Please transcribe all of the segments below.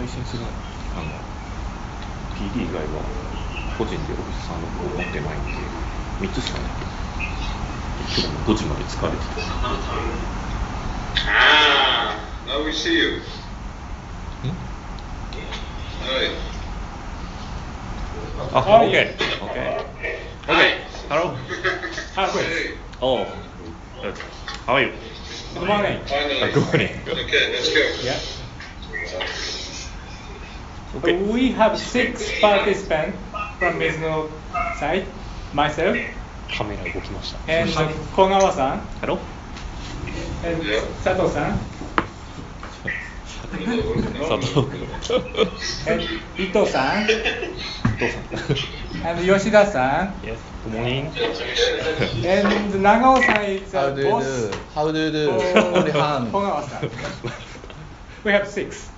配信するのPD 以外は個人でオフィスさんの方持ってないんで3つしかない。今日も5時まで疲れてて。Now we see you. Hi. Oh, okay. Hi. Hello. Hey. Oh, good. How are you? Good morning. Finally. Good morning. Okay, let's go. Yeah. Okay. We have 6 participants from Mizuno side. Myself カメラ動きました。 and 小川さん Hello? and Yeah. 佐藤さん佐藤君。 and 伊藤さんお父さん。 and 吉田さん Yes. Good morning. and 長尾さん is How a do you boss do? How do you do? for Holy hand. 小川さん We have 6.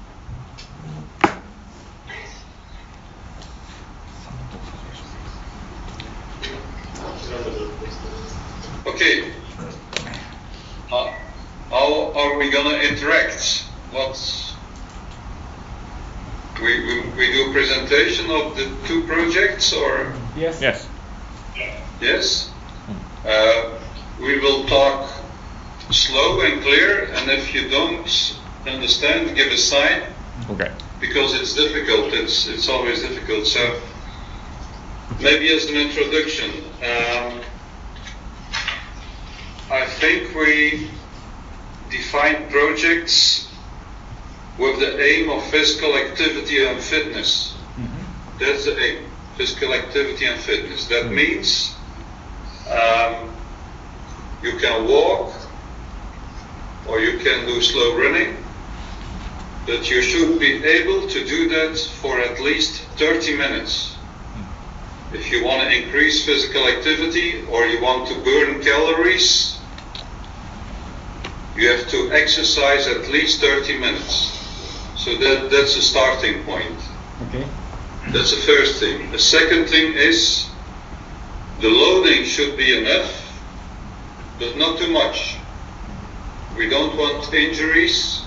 Okay. How are we gonna interact? We do a presentation of the 2 projects, or Yes. Yes. yes? We will talk slow and clear, and if you don't understand, give a sign, Okay. because it's difficult. It's always difficult. So maybe as an introduction, I think we define projects with the aim of physical activity and fitness. That's the aim, physical activity and fitness. That means you can walk or you can do slow running, but you should be able to do that for at least 30 minutes. If you want to increase physical activity or you want to burn calories, you have to exercise at least 30 minutes. So that's a starting point. Okay. That's the first thing. The second thing is the loading should be enough, but not too much. We don't want injuries.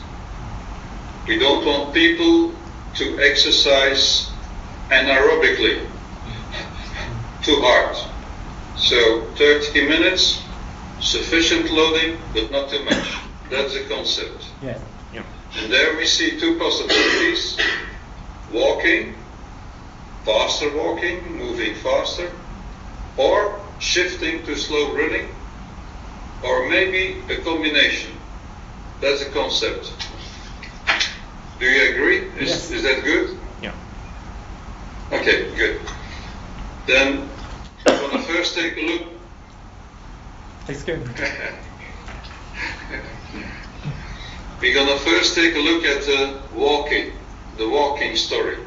We don't want people to exercise anaerobically too hard. So 30 minutes, sufficient loading, but not too much. That's the concept. Yes. Yeah. And there we see 2 possibilities. Walking, faster walking, moving faster, or shifting to slow running, or maybe a combination. That's the concept. Do you agree? Yes. Is that good? Yeah. Okay, good. Then we're going to first take a look. It's good. We're going to first take a look at the walking story.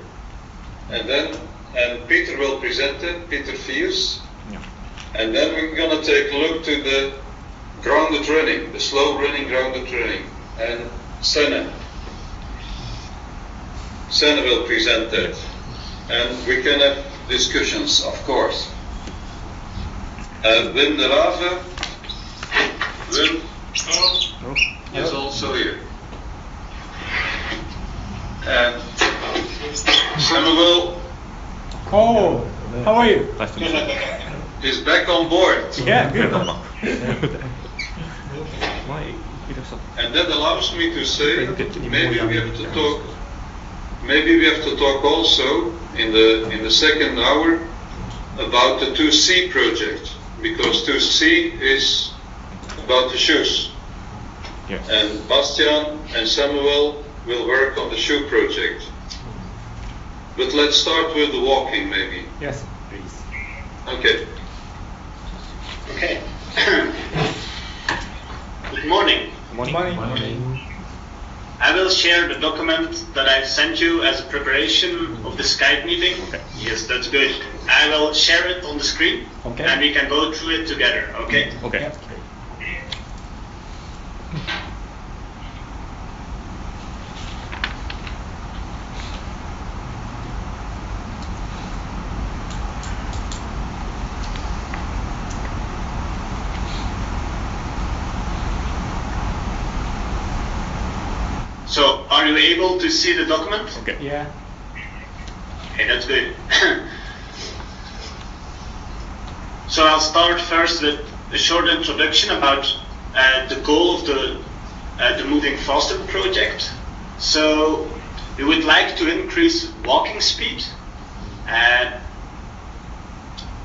And Peter will present it, Peter Fiers. Yeah. And then we're going to take a look to the grounded running, the slow running grounded running. And Senna will present that. And we can have discussions, of course. Wim de Rave, Wim is also here. And Samuel Oh, how are you? Nice to meet you. is back on board. Yeah, good. 前いらっしゃった。 And that allows me to say maybe we have to talk also in the second hour about the 2C project, because 2C is about the shoes. Yes. And Bastian and Samuel will work on the shoe project. But let's start with the walking maybe. Yes, please. Okay. Okay. Good morning. Morning. Morning. I will share the document that I've sent you as a preparation of the Skype meeting. Okay. Yes, that's good. I will share it on the screen, Okay. and we can go through it together. Okay. Okay. Yep. So, are you able to see the document? Okay. Yeah. Okay, that's good. So I'll start first with a short introduction about the goal of the Moving Faster project. So we would like to increase walking speed, and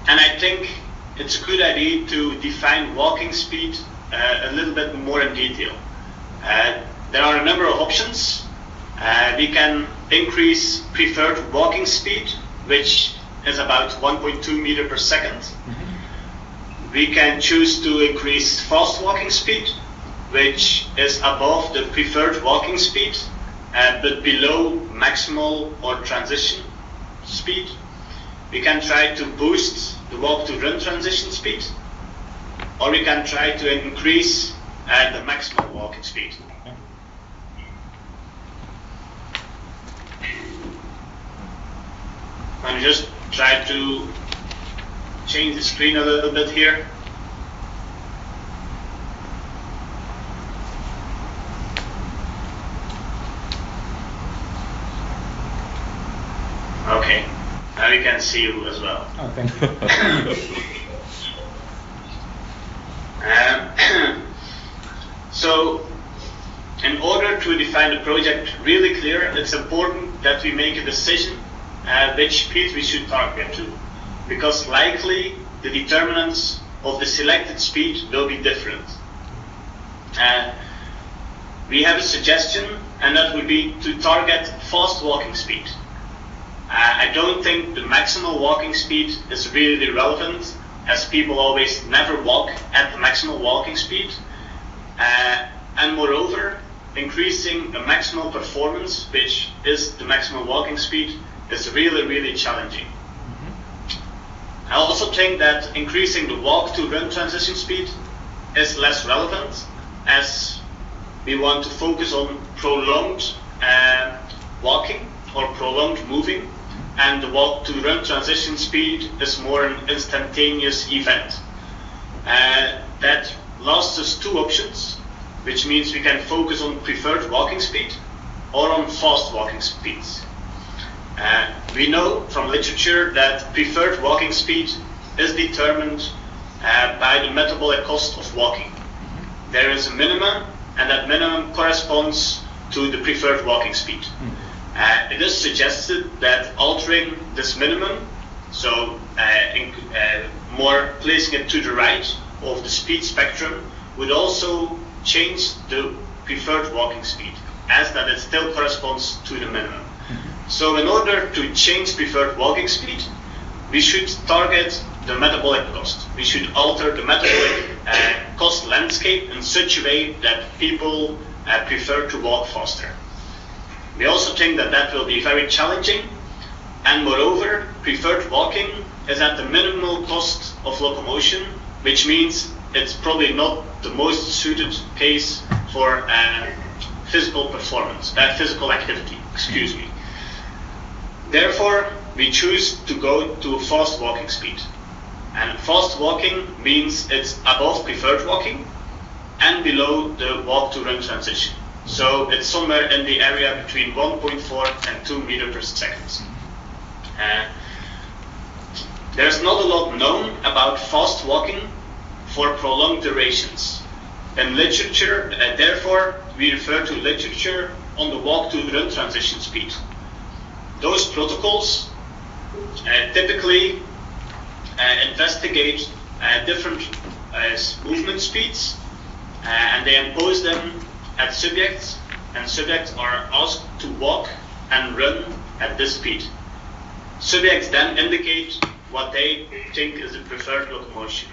I think it's a good idea to define walking speed a little bit more in detail. There are a number of options. We can increase preferred walking speed, which is about 1.2 meters per second. We can choose to increase fast walking speed, which is above the preferred walking speed, but below maximal or transition speed. We can try to boost the walk to run transition speed, or we can try to increase the maximal walking speed. I'm just try to change the screen a little bit here. Okay, now we can see you as well. Oh, thank you. So, in order to define the project really clear, it's important that we make a decision which speed we should target to, because likely the determinants of the selected speed will be different. We have a suggestion, and that would be to target fast walking speed. I don't think the maximal walking speed is really relevant, as people always never walk at the maximal walking speed. And moreover, increasing the maximal performance, which is the maximal walking speed, is really, really challenging. I also think that increasing the walk to run transition speed is less relevant, as we want to focus on prolonged walking or prolonged moving, and the walk to run transition speed is more an instantaneous event. That lasts us two options, which means we can focus on preferred walking speed or on fast walking speeds. We know from literature that preferred walking speed is determined by the metabolic cost of walking. There is a minimum, and that minimum corresponds to the preferred walking speed. It is suggested that altering this minimum, so more placing it to the right of the speed spectrum, would also change the preferred walking speed, as that it still corresponds to the minimum. So in order to change preferred walking speed, we should target the metabolic cost. We should alter the metabolic cost landscape in such a way that people prefer to walk faster. We also think that that will be very challenging, and moreover, preferred walking is at the minimal cost of locomotion, which means it's probably not the most suited case for physical performance, physical activity, excuse me. Therefore, we choose to go to a fast walking speed. And fast walking means it's above preferred walking and below the walk to run transition. So it's somewhere in the area between 1.4 and 2 meters per second. There's not a lot known about fast walking for prolonged durations. In literature, therefore, we refer to literature on the walk to run transition speed. Those protocols typically investigate different movement speeds, and they impose them at subjects, and subjects are asked to walk and run at this speed. Subjects then indicate what they think is the preferred locomotion.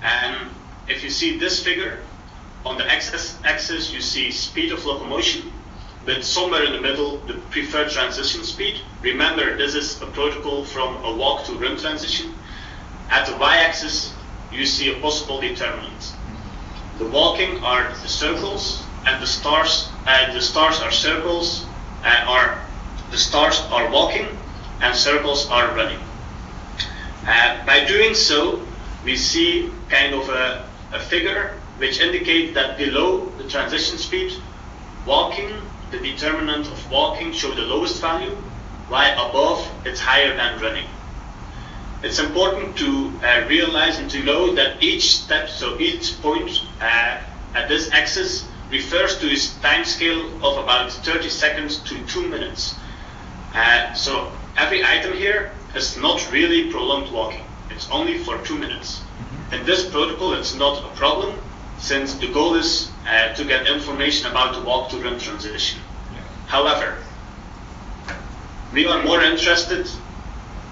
And if you see this figure, on the x-axis you see speed of locomotion, but somewhere in the middle, the preferred transition speed. Remember, this is a protocol from a walk to run transition. At the y-axis, you see a possible determinant. The walking are the circles, and the stars are circles, the stars are walking, and circles are running. By doing so, we see kind of a figure which indicates that below the transition speed, walking, the determinant of walking show the lowest value, while above it's higher than running. It's important to realize and to know that each step, so each point at this axis refers to its time scale of about 30 seconds to 2 minutes. So every item here is not really prolonged walking. It's only for 2 minutes. In this protocol, it's not a problem, since the goal is to get information about the walk to run transition. However, we are more interested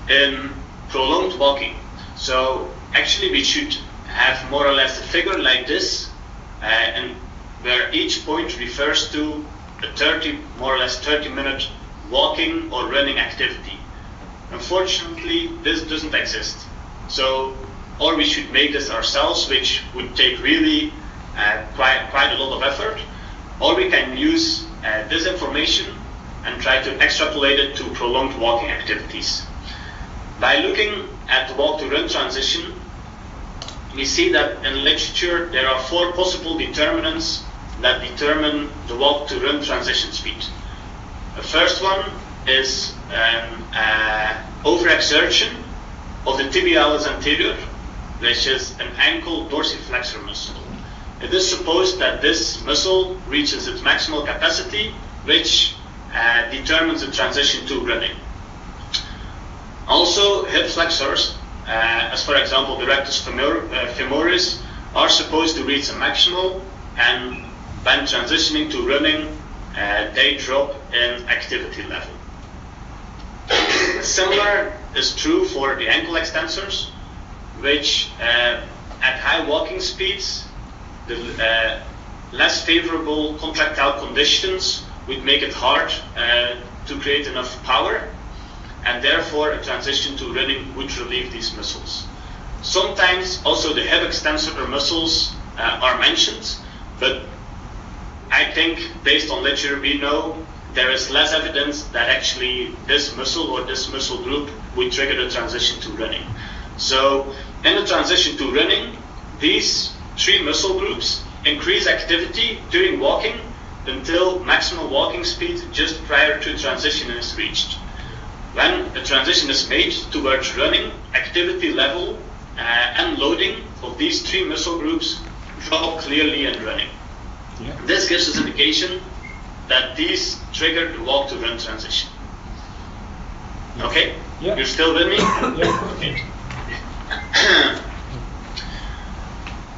in prolonged walking. So actually we should have more or less a figure like this, and where each point refers to a more or less 30-minute walking or running activity. Unfortunately, this doesn't exist. So, or we should make this ourselves, which would take really quite a lot of effort, or we can use this information and try to extrapolate it to prolonged walking activities. By looking at the walk-to-run transition, we see that in literature there are 4 possible determinants that determine the walk-to-run transition speed. The first one is overexertion of the tibialis anterior, which is an ankle dorsiflexor muscle. It is supposed that this muscle reaches its maximal capacity, which determines the transition to running. Also, hip flexors, as for example the rectus femoris, are supposed to reach a maximal, and when transitioning to running, they drop in activity level. Similar is true for the ankle extensors, which at high walking speeds, the less favorable contractile conditions would make it hard to create enough power, and therefore a transition to running would relieve these muscles. Sometimes also the hip extensor muscles are mentioned, but I think based on literature we know there is less evidence that actually this muscle or this muscle group would trigger the transition to running. So in the transition to running, these 3 muscle groups increase activity during walking until maximal walking speed just prior to transition is reached. When a transition is made towards running, activity level and loading of these 3 muscle groups drop clearly in running. Yeah. This gives us indication that these trigger the walk-to-run transition. Okay? Yeah. You're still with me? Yeah. Okay.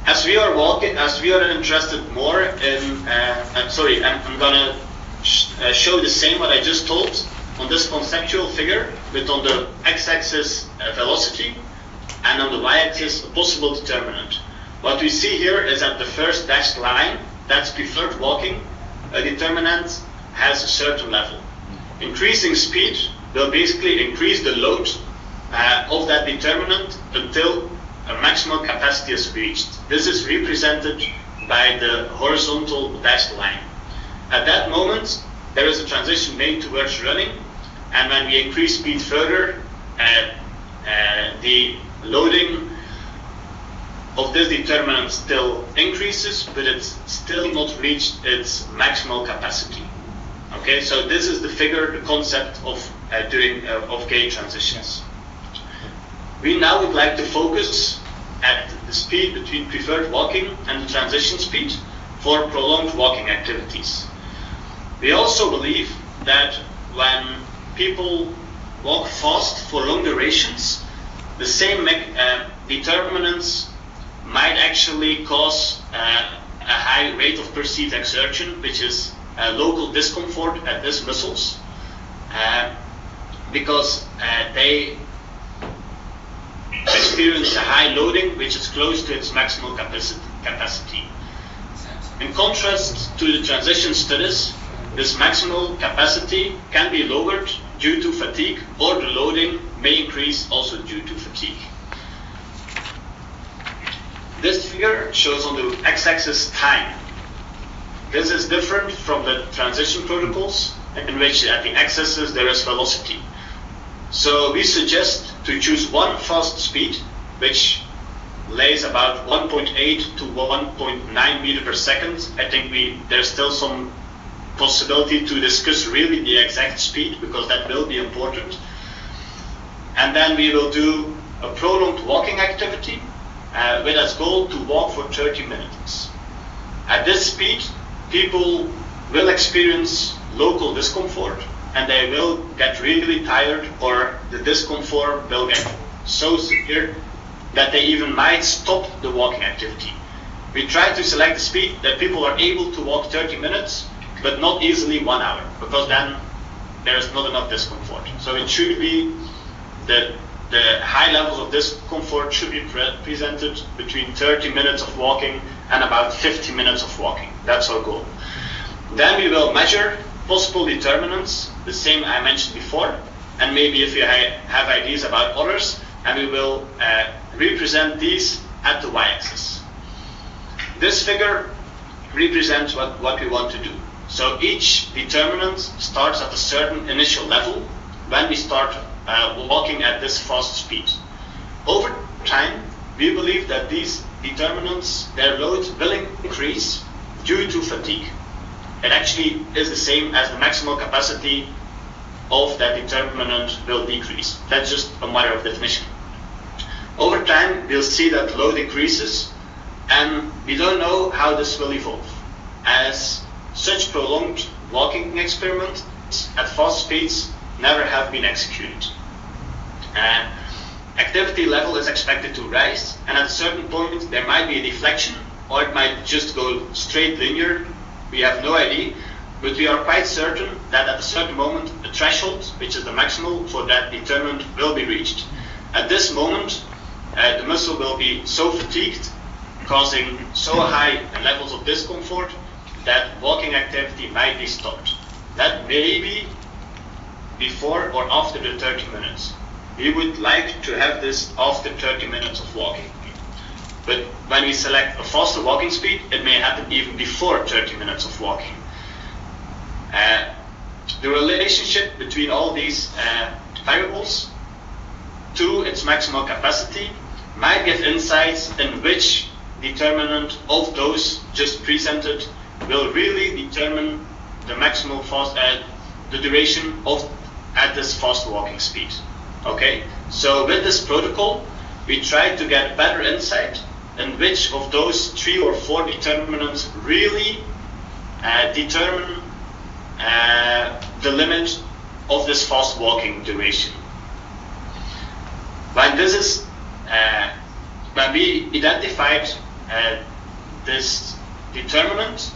As we are interested more in, I'm gonna show the same what I just told on this conceptual figure, but on the x-axis velocity, and on the y-axis a possible determinant. What we see here is that the first dashed line, that's preferred walking, a determinant has a certain level. Increasing speed will basically increase the load of that determinant until a maximal capacity is reached. This is represented by the horizontal dashed line. At that moment, there is a transition made towards running, and when we increase speed further, the loading of this determinant still increases, but it's still not reached its maximal capacity. Okay, so this is the figure, the concept of gate transitions. We now would like to focus at the speed between preferred walking and the transition speed for prolonged walking activities. We also believe that when people walk fast for long durations, the same determinants might actually cause a high rate of perceived exertion, which is local discomfort at these muscles, because they experience a high loading which is close to its maximal capacity. In contrast to the transition studies, this maximal capacity can be lowered due to fatigue, or the loading may increase also due to fatigue. This figure shows on the x-axis time. This is different from the transition protocols, in which at the x-axis there is velocity. So we suggest to choose one fast speed, which lays about 1.8 to 1.9 meter per second. I think there's still some possibility to discuss really the exact speed, because that will be important. And then we will do a prolonged walking activity with as goal to walk for 30 minutes. At this speed, people will experience local discomfort, and they will get really tired, or the discomfort will get so severe that they even might stop the walking activity. We try to select the speed that people are able to walk 30 minutes, but not easily 1 hour, because then there is not enough discomfort. So it should be the high levels of discomfort should be presented between 30 minutes of walking and about 50 minutes of walking. That's our goal. Then we will measure possible determinants, the same I mentioned before, and maybe if you have ideas about others, and we will represent these at the y-axis. This figure represents what we want to do. So each determinant starts at a certain initial level when we start walking at this fast speed. Over time, we believe that these determinants, their load will increase due to fatigue. It actually is the same as the maximal capacity of that determinant will decrease. That's just a matter of definition. Over time, we'll see that load increases, and we don't know how this will evolve, as such prolonged walking experiments at fast speeds never have been executed. Activity level is expected to rise, and at a certain point there might be a deflection, or it might just go straight linear. We have no idea, but we are quite certain that at a certain moment a threshold, which is the maximal for that determinant, will be reached. At this moment, the muscle will be so fatigued, causing so high levels of discomfort, that walking activity might be stopped. That may be before or after the 30 minutes. We would like to have this after 30 minutes of walking. But when we select a faster walking speed, it may happen even before 30 minutes of walking. The relationship between all these variables to its maximal capacity might give insights in which determinant of those just presented will really determine the maximal the duration of at this fast walking speed. Okay, so with this protocol, we try to get better insight in which of those 3 or 4 determinants really determine the limit of this fast walking duration. When this is when we identified this determinant,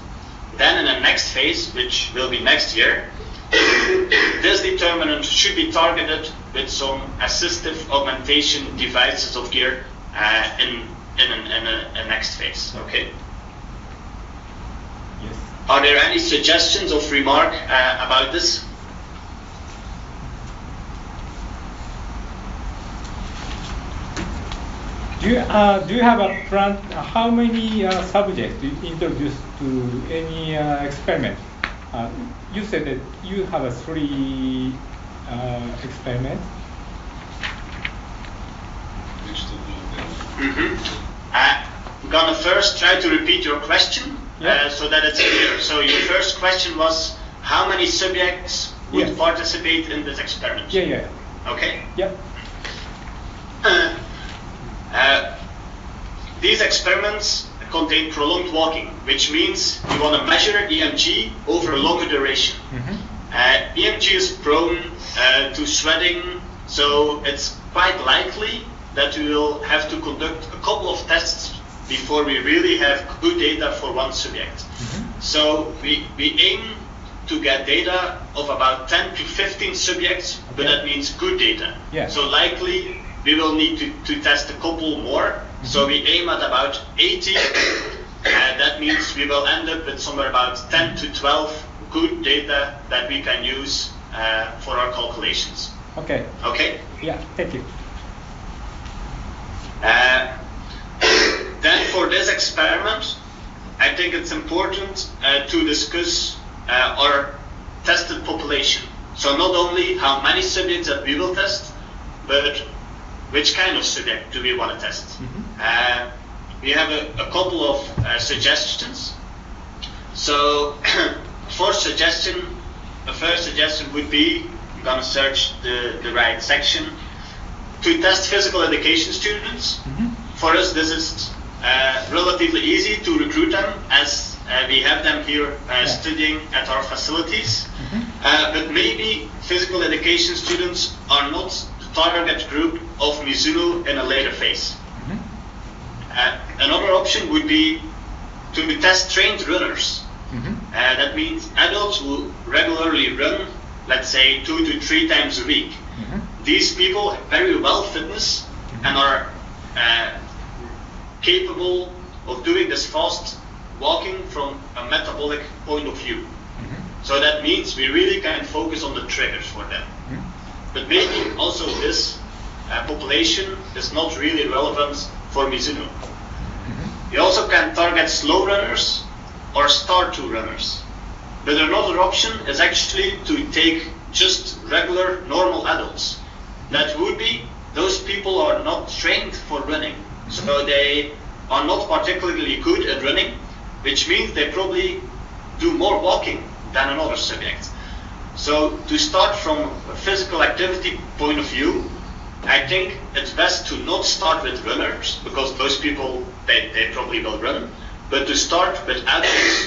then in the next phase, which will be next year, this determinant should be targeted with some assistive augmentation devices of gear in a next phase. Okay. Yes. Are there any suggestions of remark about this? Do you have a plan? How many subjects do you introduce to any experiment? You said that you have 3 experiments. I'm gonna first try to repeat your question so that it's clear. So your first question was, how many subjects would participate in this experiment? Yeah. Okay. Yeah. These experiments contain prolonged walking, which means we want to measure EMG over a longer duration. EMG is prone to sweating, so it's quite likely that we will have to conduct a couple of tests before we really have good data for one subject. So we aim to get data of about 10 to 15 subjects, but that means good data. So likely we will need to test a couple more. So we aim at about 80. That means we will end up with somewhere about 10 to 12 good data that we can use for our calculations. Okay. Okay? Yeah, thank you. Then for this experiment, I think it's important to discuss our tested population. So not only how many subjects that we will test, but which kind of subject do we want to test. We have a couple of suggestions. So first suggestion would be, I'm gonna search the right section, to test physical education students. For us, this is relatively easy to recruit them, as we have them here studying at our facilities. But maybe physical education students are not the target group of Mizuno in a later phase. Another option would be to test trained runners. That means adults who regularly run, let's say 2 to 3 times a week. These people have very well fitness and are capable of doing this fast walking from a metabolic point of view. So that means we really can focus on the triggers for them. But maybe also this population is not really relevant for Mizuno. We also can target slow runners or start to runners. But another option is actually to take just regular normal adults. That would be those people are not trained for running. So they are not particularly good at running, which means they probably do more walking than another subject. So to start from a physical activity point of view, I think it's best to not start with runners, because those people, they probably will run, but to start with adults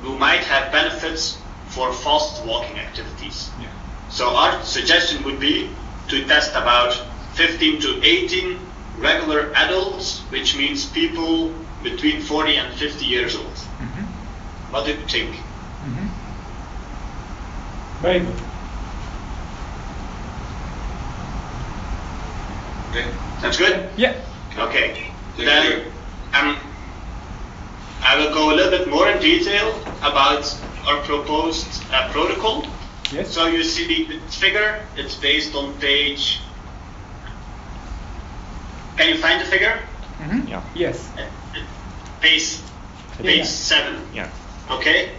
who might have benefits for fast walking activities. So our suggestion would be to test about 15 to 18 regular adults, which means people between 40 and 50 years old. What do you think? Very good. Okay. That's good? Yeah. Okay. Thank Then you. I will go a little bit more in detail about our proposed protocol. Yes. So you see the figure, it's based on page. Can you find the figure? Yeah. Yes. Page 7. Yeah. Okay.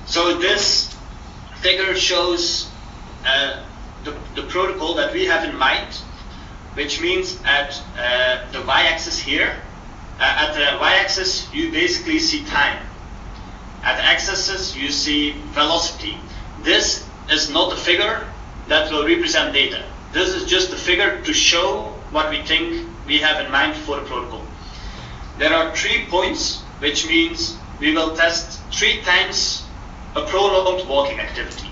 So this figure shows the protocol that we have in mind, which means at the y-axis here, at the y-axis you basically see time. At the x-axis you see velocity. This is not a figure that will represent data. This is just a figure to show what we think we have in mind for the protocol. There are 3 points, which means we will test 3 times a prolonged walking activity.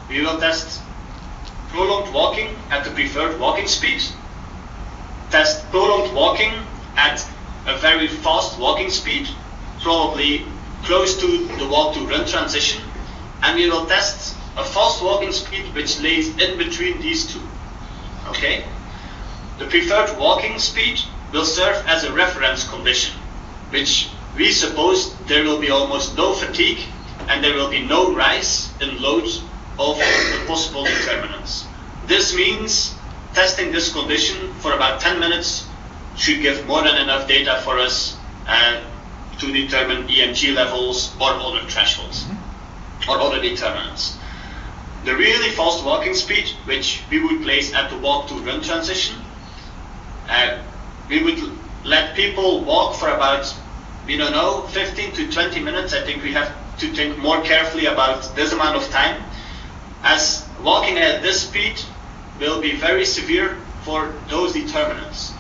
We will test prolonged walking at the preferred walking speed, test prolonged walking at a very fast walking speed, probably close to the walk-to-run transition, and we will test a fast walking speed which lays in between these two. Okay? The preferred walking speed will serve as a reference condition, which we suppose there will be almost no fatigue and there will be no rise in load of the possible determinants. This means testing this condition for about 10 minutes should give more than enough data for us to determine EMG levels or other thresholds or other determinants. The really fast walking speed, which we would place at the walk-to-run transition, we would let people walk for about, 15 to 20 minutes. I think we have to think more carefully about this amount of time, as walking at this speed will be very severe for those determinants.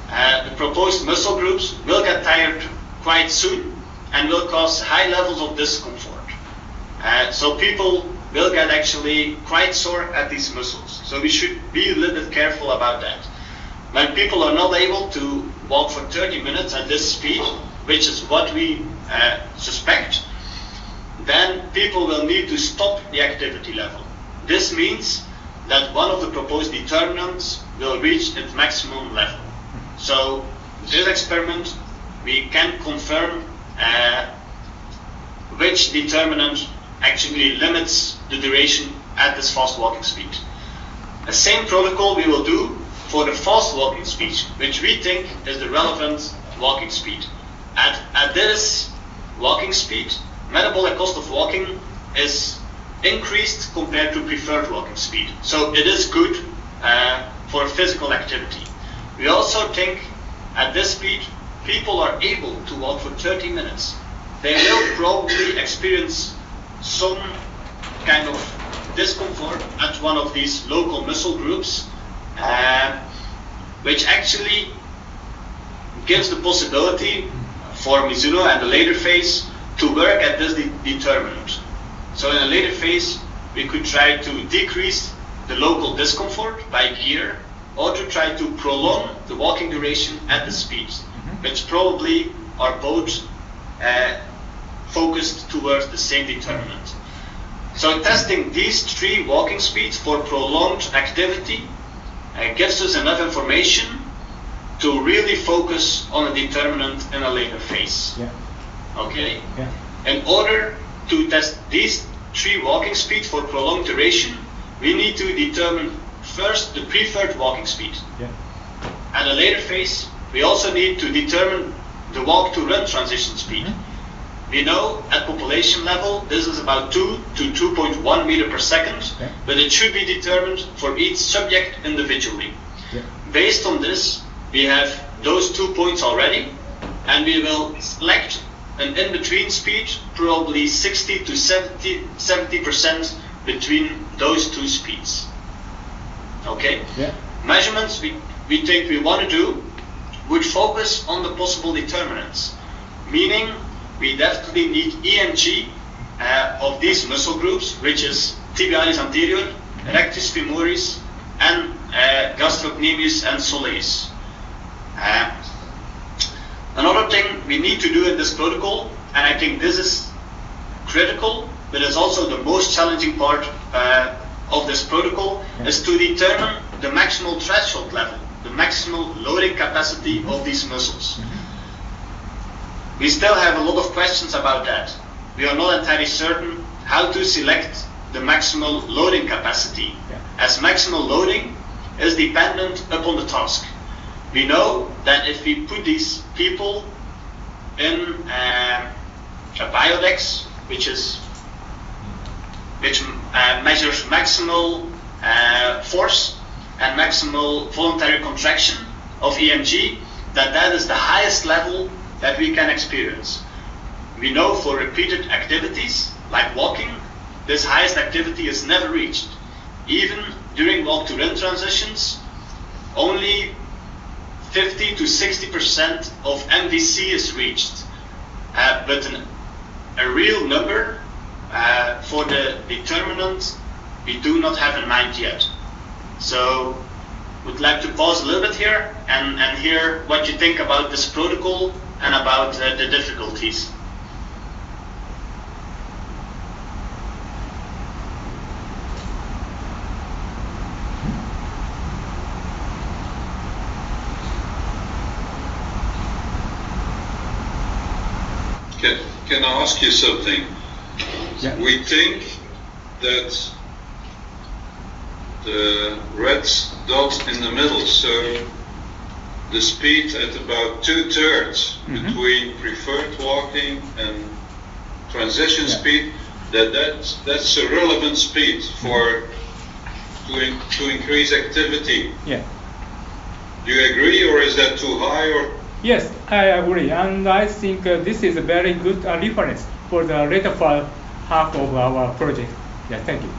The proposed muscle groups will get tired quite soon and will cause high levels of discomfort. So people will get actually quite sore at these muscles. So we should be a little bit careful about that. When people are not able to walk for 30 minutes at this speed, which is what we suspect, then people will need to stop the activity level. This means that one of the proposed determinants will reach its maximum level. So this experiment, we can confirm which determinant actually limits the duration at this fast walking speed. The same protocol we will do for the fast walking speed, which we think is the relevant walking speed. At this walking speed, metabolic cost of walking is increased compared to preferred walking speed. So it is good for physical activity. We also think at this speed, people are able to walk for 30 minutes. they will probably experience some kind of discomfort at one of these local muscle groups, which actually gives the possibility for Mizuno and the later phase to work at this determinant. So in a later phase, we could try to decrease the local discomfort by gear, or to try to prolong the walking duration at the speed, which probably are both focused towards the same determinant. So testing these 3 walking speeds for prolonged activity gives us enough information to really focus on a determinant in a later phase. Yeah. Okay? Yeah. In order to test these 3 walking speeds for prolonged duration, we need to determine first the preferred walking speed. Yeah. At a later phase, we also need to determine the walk-to-run transition speed. We know at population level this is about 2 to 2.1 meter per second, Yeah. but it should be determined for each subject individually. Yeah. Based on this, we have those 2 points already, and we will select an in-between speed, probably 60 to 70% between those 2 speeds. Okay? Yeah. Measurements we think we want to do would focus on the possible determinants, meaning we definitely need EMG of these muscle groups, which is tibialis anterior, rectus femoris, and gastrocnemius and soleus. Another thing we need to do in this protocol, and I think this is critical, but it's also the most challenging part of this protocol, is to determine the maximal threshold level, the maximal loading capacity of these muscles. We still have a lot of questions about that. We are not entirely certain how to select the maximal loading capacity, as maximal loading is dependent upon the task. We know that if we put these people in a biodex, which measures maximal force and maximal voluntary contraction of EMG, that is the highest level that we can experience. We know for repeated activities, like walking, this highest activity is never reached. Even during walk-to-run transitions, only 50 to 60% of MVC is reached. But a real number for the determinant, we do not have in mind yet. So, would like to pause a little bit here and hear what you think about this protocol and about the difficulties. Can I ask you something? Yeah. We think that the red dot in the middle, so the speed at about 2/3 between preferred walking and transition speed, that's a relevant speed for to increase activity. Yeah. Do you agree, or is that too high? Or Yes, I agree, and I think this is a very good reference for the later half of our project. Yeah, thank you.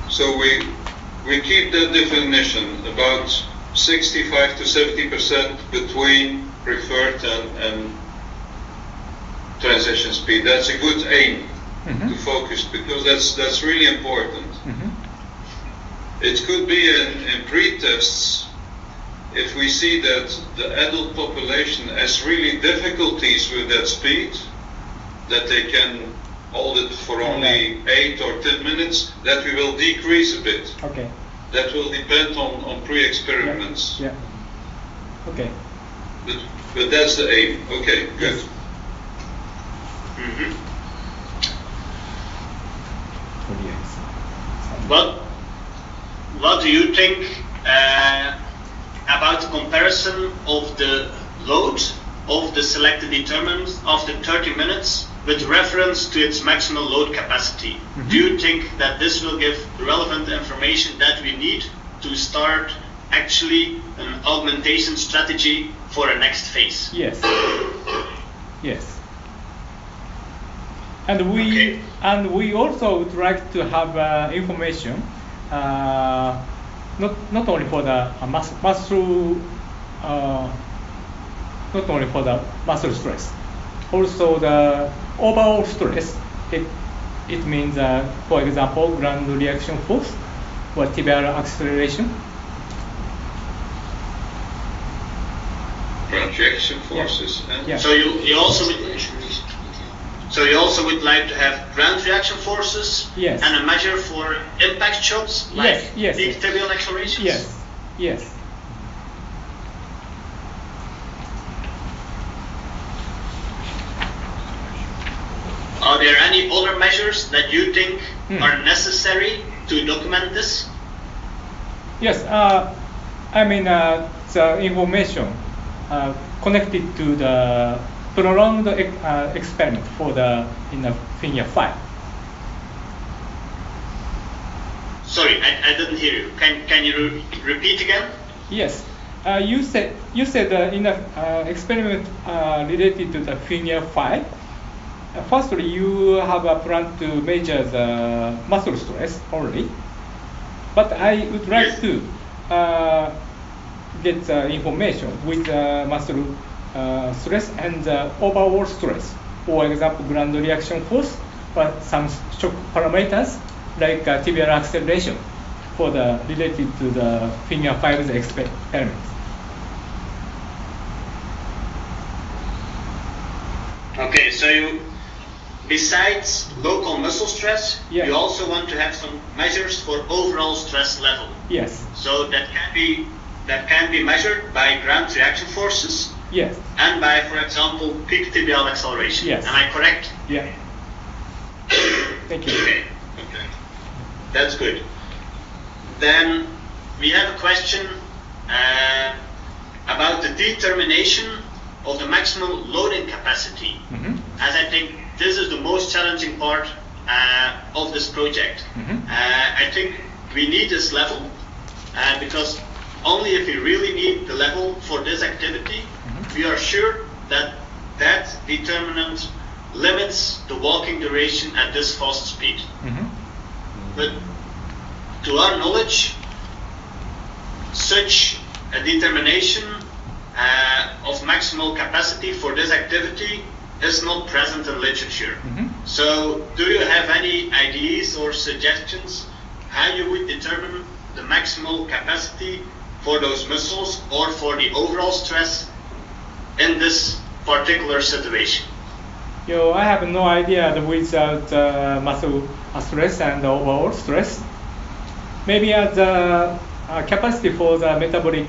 So we keep that definition about 65 to 70% between preferred and transition speed. That's a good aim to focus, because that's really important. It could be in pre-tests, if we see that the adult population has really difficulties with that speed, that they can hold it for only 8 or 10 minutes, that we will decrease a bit. Okay. That will depend on pre-experiments. Yeah. Okay. But that's the aim. Okay, good. Yes. What do you think about the comparison of the load of the selected determinant after 30 minutes with reference to its maximal load capacity. Do you think that this will give relevant information that we need to start actually an augmentation strategy for a next phase? Yes. Yes. And we also would like to have information not only for the muscle stress, also the overall stress. It means, for example, ground reaction force or tibial acceleration. Ground reaction forces. Yeah. So you also would like to have ground reaction forces, yes, and a measure for impact shocks like yes, peak tibial accelerations? Yes. Are there any other measures that you think are necessary to document this? Yes, the information connected to the prolonged experiment in the figure 5. Sorry, I didn't hear you. Can you repeat again? Yes, you said in the experiment related to the figure 5. Firstly, you have a plan to measure the muscle stress only, but I would like to get the information with muscle stress and overall stress. For example, ground reaction force, or some shock parameters like tibial acceleration for the related to the figure 5's experiment. Okay, so you, besides local muscle stress, yeah, you also want to have some measures for overall stress level. Yes. So that can be measured by ground reaction forces. Yes. And by, for example, peak tibial acceleration. Yes. Am I correct? Yeah. Thank you. Okay. That's good. Then we have a question about the determination of the maximum loading capacity, as I think this is the most challenging part of this project. I think we need this level because only if we really need the level for this activity, we are sure that that determinant limits the walking duration at this fast speed. But to our knowledge, such a determination of maximal capacity for this activity is not present in literature. So do you have any ideas or suggestions how you would determine the maximal capacity for those muscles or for the overall stress in this particular situation? I have no idea without muscle stress and overall stress. Maybe the capacity for the metabolic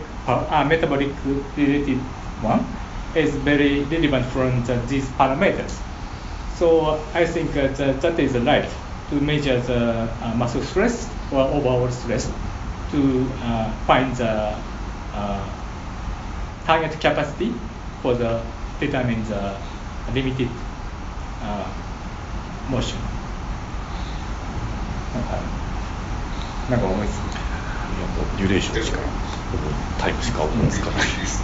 related one is very relevant from these parameters. So I think that is right to measure the muscle stress or overall stress to find the target capacity for the determine the limited motion. なんか思いつく。いやもうデュレーションしかタイムしか思いつかないです。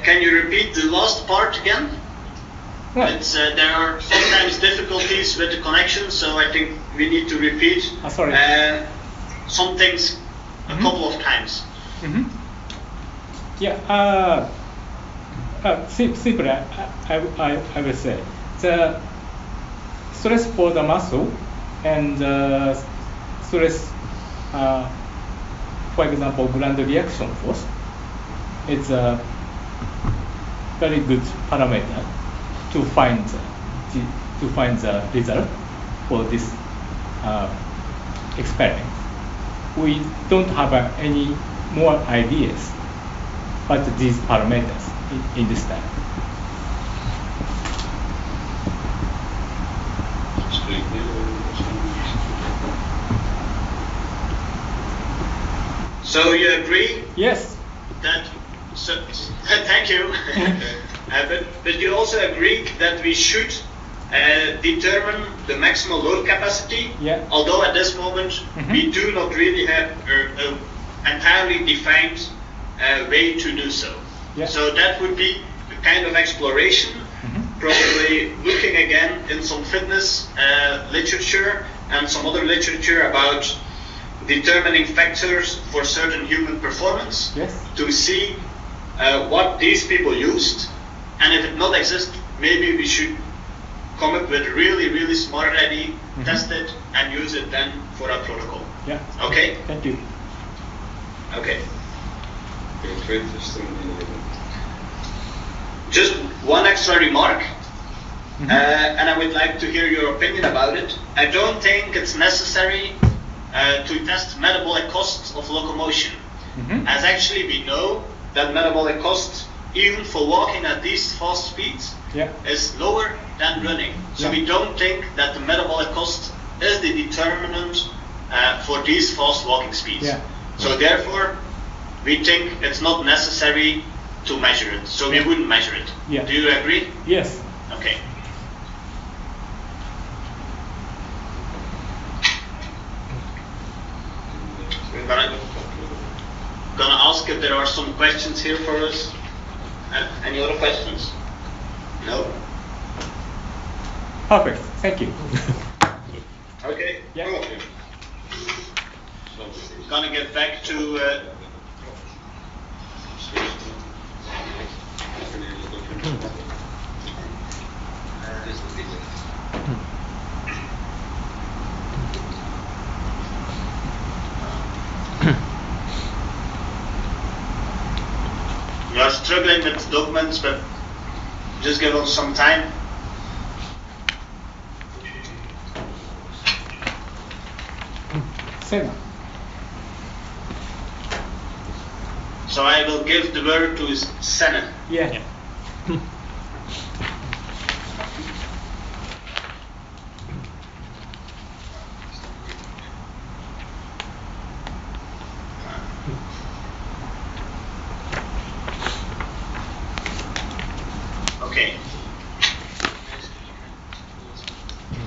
Can you repeat the last part again? It's, there are sometimes difficulties with the connection, so I think we need to repeat some things a couple of times. Yeah, simply, I will say the stress for the muscle and stress, for example, ground reaction force, it's a very good parameter to find the result for this experiment. We don't have any more ideas but these parameters in this time. So you agree? Yes. Thank you. But you also agreed that we should determine the maximum load capacity, Yeah. although at this moment we do not really have an entirely defined way to do so. Yeah. So that would be a kind of exploration, probably looking again in some fitness literature and some other literature about determining factors for certain human performance, Yes. to see what these people used, and if it not exists, maybe we should come up with really, really smart ID, test it, and use it then for our protocol. Yeah. Okay? Thank you. Okay. Just one extra remark, and I would like to hear your opinion about it. I don't think it's necessary to test metabolic costs of locomotion, as actually we know that metabolic cost, even for walking at these fast speeds, is lower than running. So we don't think that the metabolic cost is the determinant for these fast walking speeds. Yeah. So therefore, we think it's not necessary to measure it. So we wouldn't measure it. Yeah. Do you agree? Yes. Okay. We're gonna ask if there are some questions here for us. Any other questions? No? Perfect. Thank you. Okay. Yeah. Okay. Gonna get back to we are struggling with documents, but just give us some time. Sena. So I will give the word to Senna. Yeah. Okay.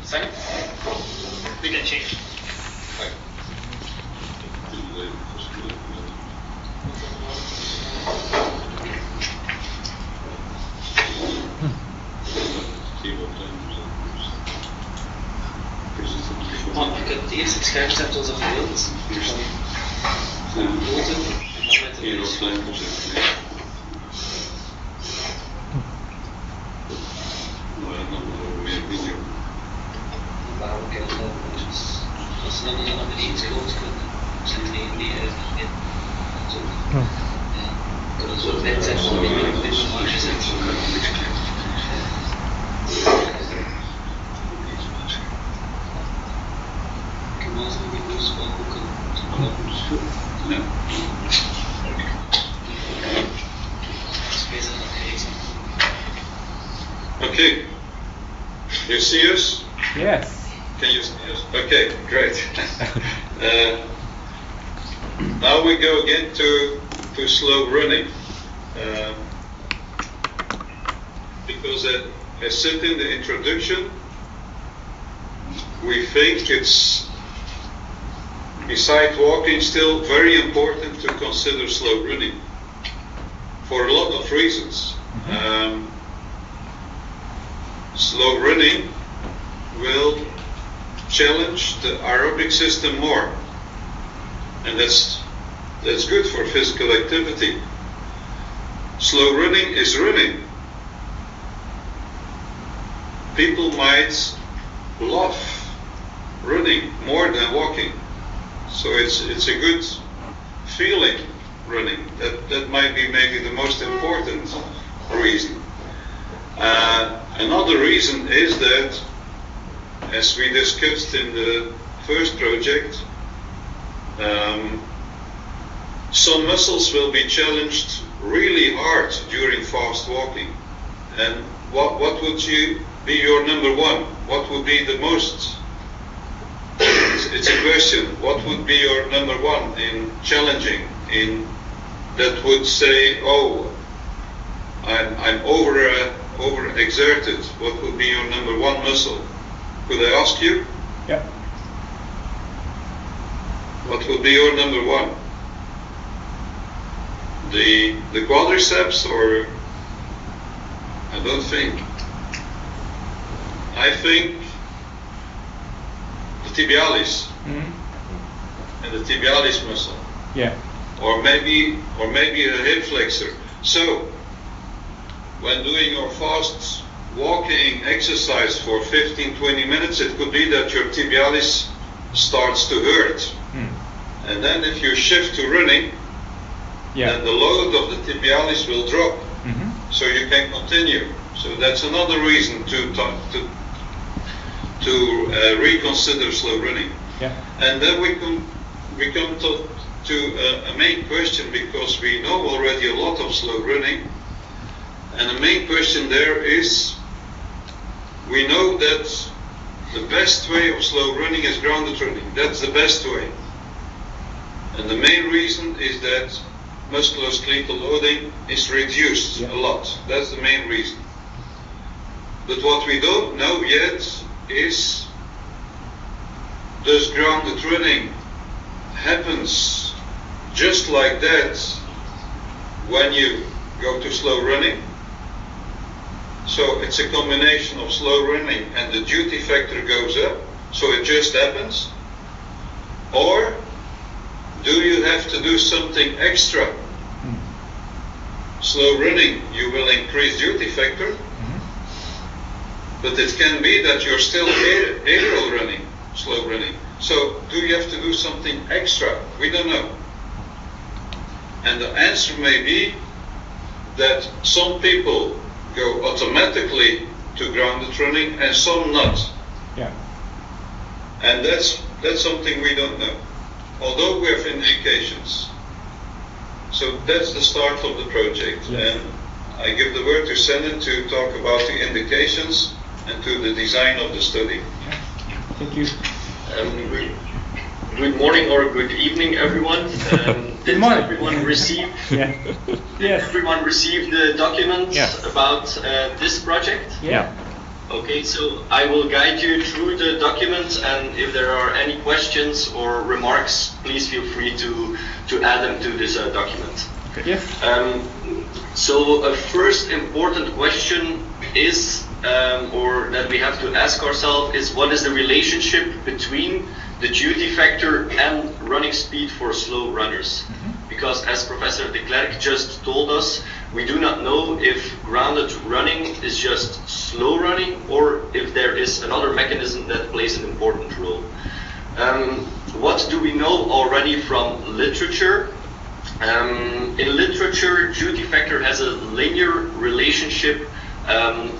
Senna? We can change. Ik heb het eerst het scherm gezet als een beeld. Noten. En dan met de waarom kan dat? Als ze dan naar beneden scrolt, zit er niet in. Zo. Ik kan het zo net zijn van die op deze marge zetten. Okay. You see us? Yes. Can you see us? Okay, great. Now we go again to slow running. Because as said in the introduction, we think it's, beside walking, still very important to consider slow running for a lot of reasons. Slow running will challenge the aerobic system more, and that's good for physical activity. Slow running is running. People might love running more than walking, so it's a good feeling running. That might be maybe the most important reason. Another reason is that, as we discussed in the first project, some muscles will be challenged really hard during fast walking. And what would be your number one? What would be the most? It's a question. What would be your number one in challenging? In that would say, oh, I'm over exerted, what would be your number one muscle? Could I ask you? Yeah. What would be your number one? The quadriceps, or I don't think. I think the tibialis and the tibialis muscle. Yeah. Or maybe a hip flexor. So when doing your fast walking exercise for 15-20 minutes, it could be that your tibialis starts to hurt. And then if you shift to running, then the load of the tibialis will drop, so you can continue. So that's another reason to reconsider slow running. Yeah. And then we come to a main question, because we know already a lot of slow running. And the main question there is, we know that the best way of slow running is grounded running. That's the best way. And the main reason is that musculoskeletal loading is reduced a lot. That's the main reason. But what we don't know yet is, does grounded running happens just like that when you go to slow running? So it's a combination of slow running and the duty factor goes up, so it just happens? Or do you have to do something extra? Slow running, you will increase duty factor, but it can be that you're still aerial running, slow running. So do you have to do something extra? We don't know. And the answer may be that some people go automatically to grounded running and some not. Yeah. And that's something we don't know, although we have indications. So that's the start of the project. Yes. And I give the word to Senan to talk about the indications and to the design of the study. Thank you. Good morning or good evening, everyone. Did morning. everyone receive? Yeah. Yes. Everyone received the document Yes. about this project? Yeah. Okay, so I will guide you through the document, and if there are any questions or remarks, please feel free to add them to this document. Yes. So a first important question is, or that we have to ask ourselves, is what is the relationship between the duty factor and running speed for slow runners? Because as Professor de Klerk just told us, we do not know if grounded running is just slow running or if there is another mechanism that plays an important role. What do we know already from literature? In literature, duty factor has a linear relationship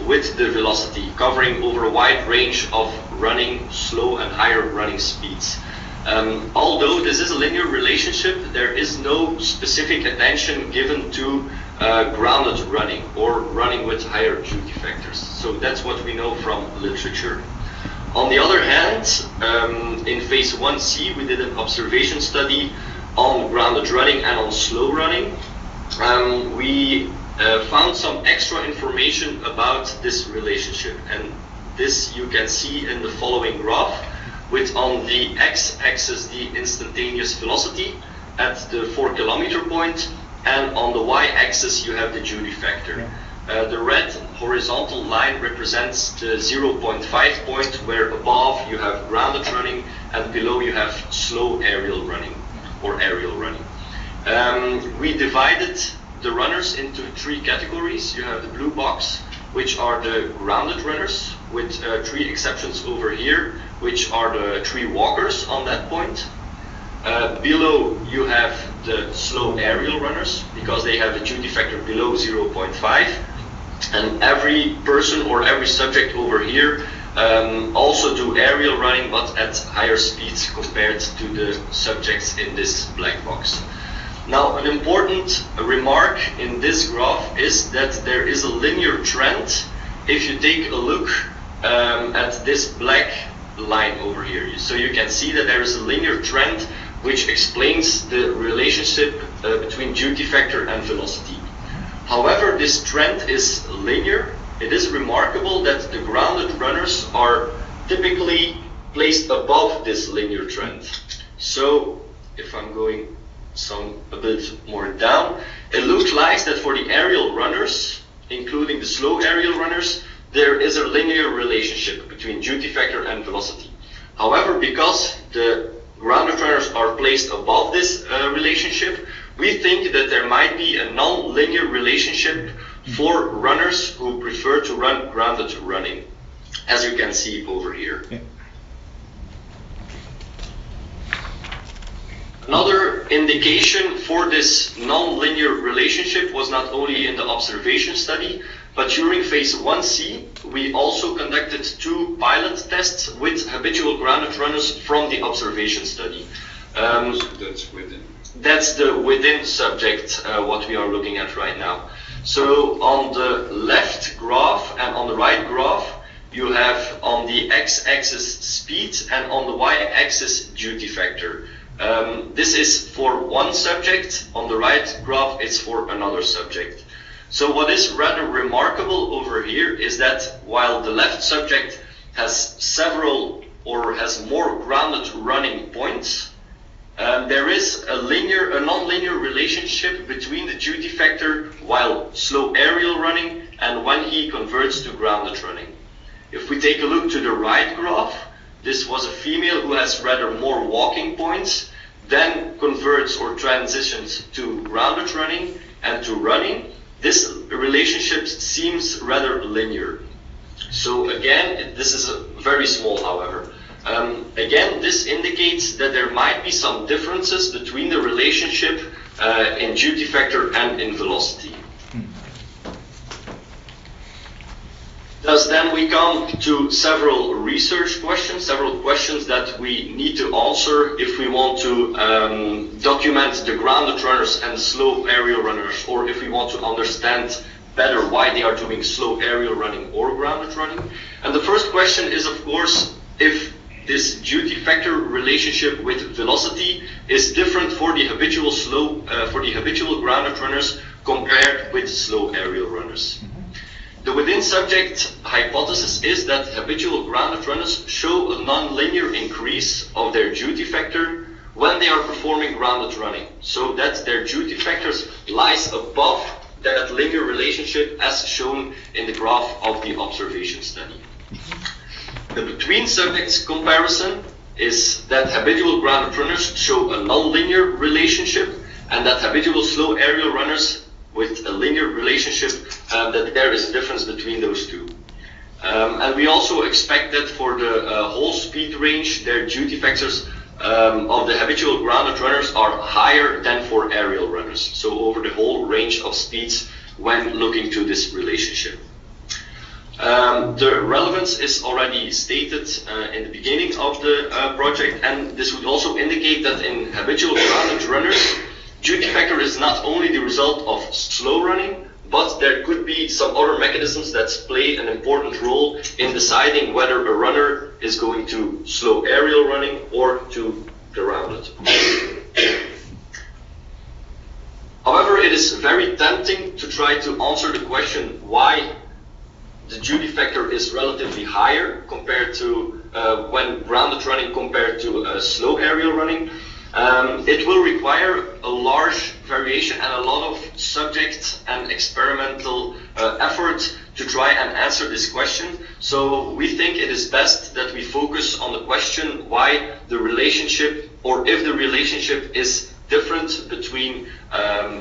with the velocity, covering over a wide range of running, slow and higher running speeds. Although this is a linear relationship, there is no specific attention given to grounded running or running with higher duty factors. So that's what we know from literature. On the other hand, in phase 1C, we did an observation study on grounded running and on slow running. We found some extra information about this relationship, and this you can see in the following graph, with on the x-axis the instantaneous velocity at the 4 kilometer point, and on the y-axis you have the duty factor. The red horizontal line represents the 0.5 point, where above you have grounded running and below you have slow aerial running or aerial running. We divided the runners into 3 categories. You have the blue box, which are the grounded runners, with 3 exceptions over here, which are the 3 walkers on that point. Below you have the slow aerial runners, because they have a duty factor below 0.5. And every person or every subject over here also do aerial running, but at higher speeds compared to the subjects in this black box. Now, an important remark in this graph is that there is a linear trend if you take a look at this black line over here. So you can see that there is a linear trend which explains the relationship between duty factor and velocity. However, this trend is linear. It is remarkable that the grounded runners are typically placed above this linear trend. So, if I'm going a bit more down, it looks like that for the aerial runners, including the slow aerial runners, there is a linear relationship between duty factor and velocity. However, because the grounded runners are placed above this relationship, we think that there might be a non-linear relationship for runners who prefer to run grounded running, as you can see over here. Yeah. Another indication for this non-linear relationship was not only in the observation study, but during phase 1C, we also conducted 2 pilot tests with habitual grounded runners from the observation study. That's within. That's the within subject, what we are looking at right now. So on the left graph and on the right graph, you have on the x-axis speed and on the y-axis duty factor. This is for one subject, on the right graph it's for another subject. So what is rather remarkable over here is that while the left subject has several or has more grounded running points, there is a non-linear relationship between the duty factor while slow aerial running and when he converts to grounded running. If we take a look to the right graph, this was a female who has rather more walking points, then converts or transitions to grounded running and to running. This relationship seems rather linear. So again, this is very small, however. Again, this indicates that there might be some differences between the relationship in duty factor and in velocity. Thus then we come to several research questions, several questions that we need to answer if we want to document the grounded runners and the slow aerial runners, or if we want to understand better why they are doing slow aerial running or grounded running. And the first question is, of course, if this duty factor relationship with velocity is different for the habitual grounded runners compared with slow aerial runners. The within subject hypothesis is that habitual grounded runners show a non-linear increase of their duty factor when they are performing grounded running, so that their duty factors lies above that linear relationship as shown in the graph of the observation study. The between subjects comparison is that habitual grounded runners show a non-linear relationship and that habitual slow aerial runners with a linear relationship, that there is a difference between those two. And we also expect that for the whole speed range, their duty factors of the habitual grounded runners are higher than for aerial runners. So over the whole range of speeds when looking to this relationship. The relevance is already stated in the beginning of the project, and this would also indicate that in habitual grounded runners, duty factor is not only the result of slow running, but there could be some other mechanisms that play an important role in deciding whether a runner is going to slow aerial running or to grounded. However, it is very tempting to try to answer the question why the duty factor is relatively higher compared to when grounded running compared to slow aerial running. It will require a large variation and a lot of subject and experimental effort to try and answer this question. So we think it is best that we focus on the question why the relationship, or if the relationship is different between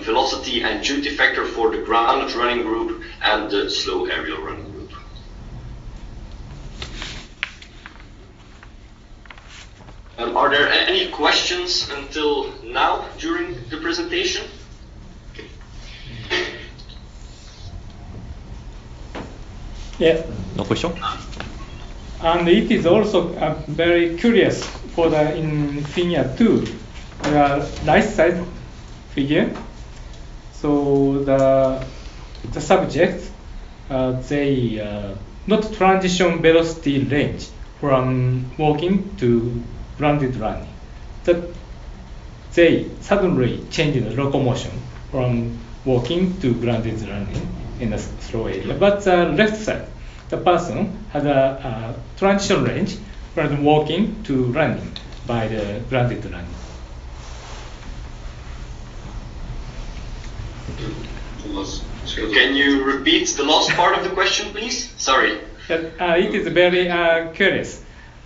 velocity and duty factor for the grounded running group and the slow aerial running group. Are there any questions until now during the presentation? Yeah. No question? And it is also very curious for the in figure 2, the right side figure. So the subject they not transition velocity range from walking to grounded running. That they suddenly change the locomotion from walking to grounded running in a slow area. But left side, the person has a transition range from walking to running by the grounded running. Can you repeat the last part of the question, please? Sorry. It is very curious.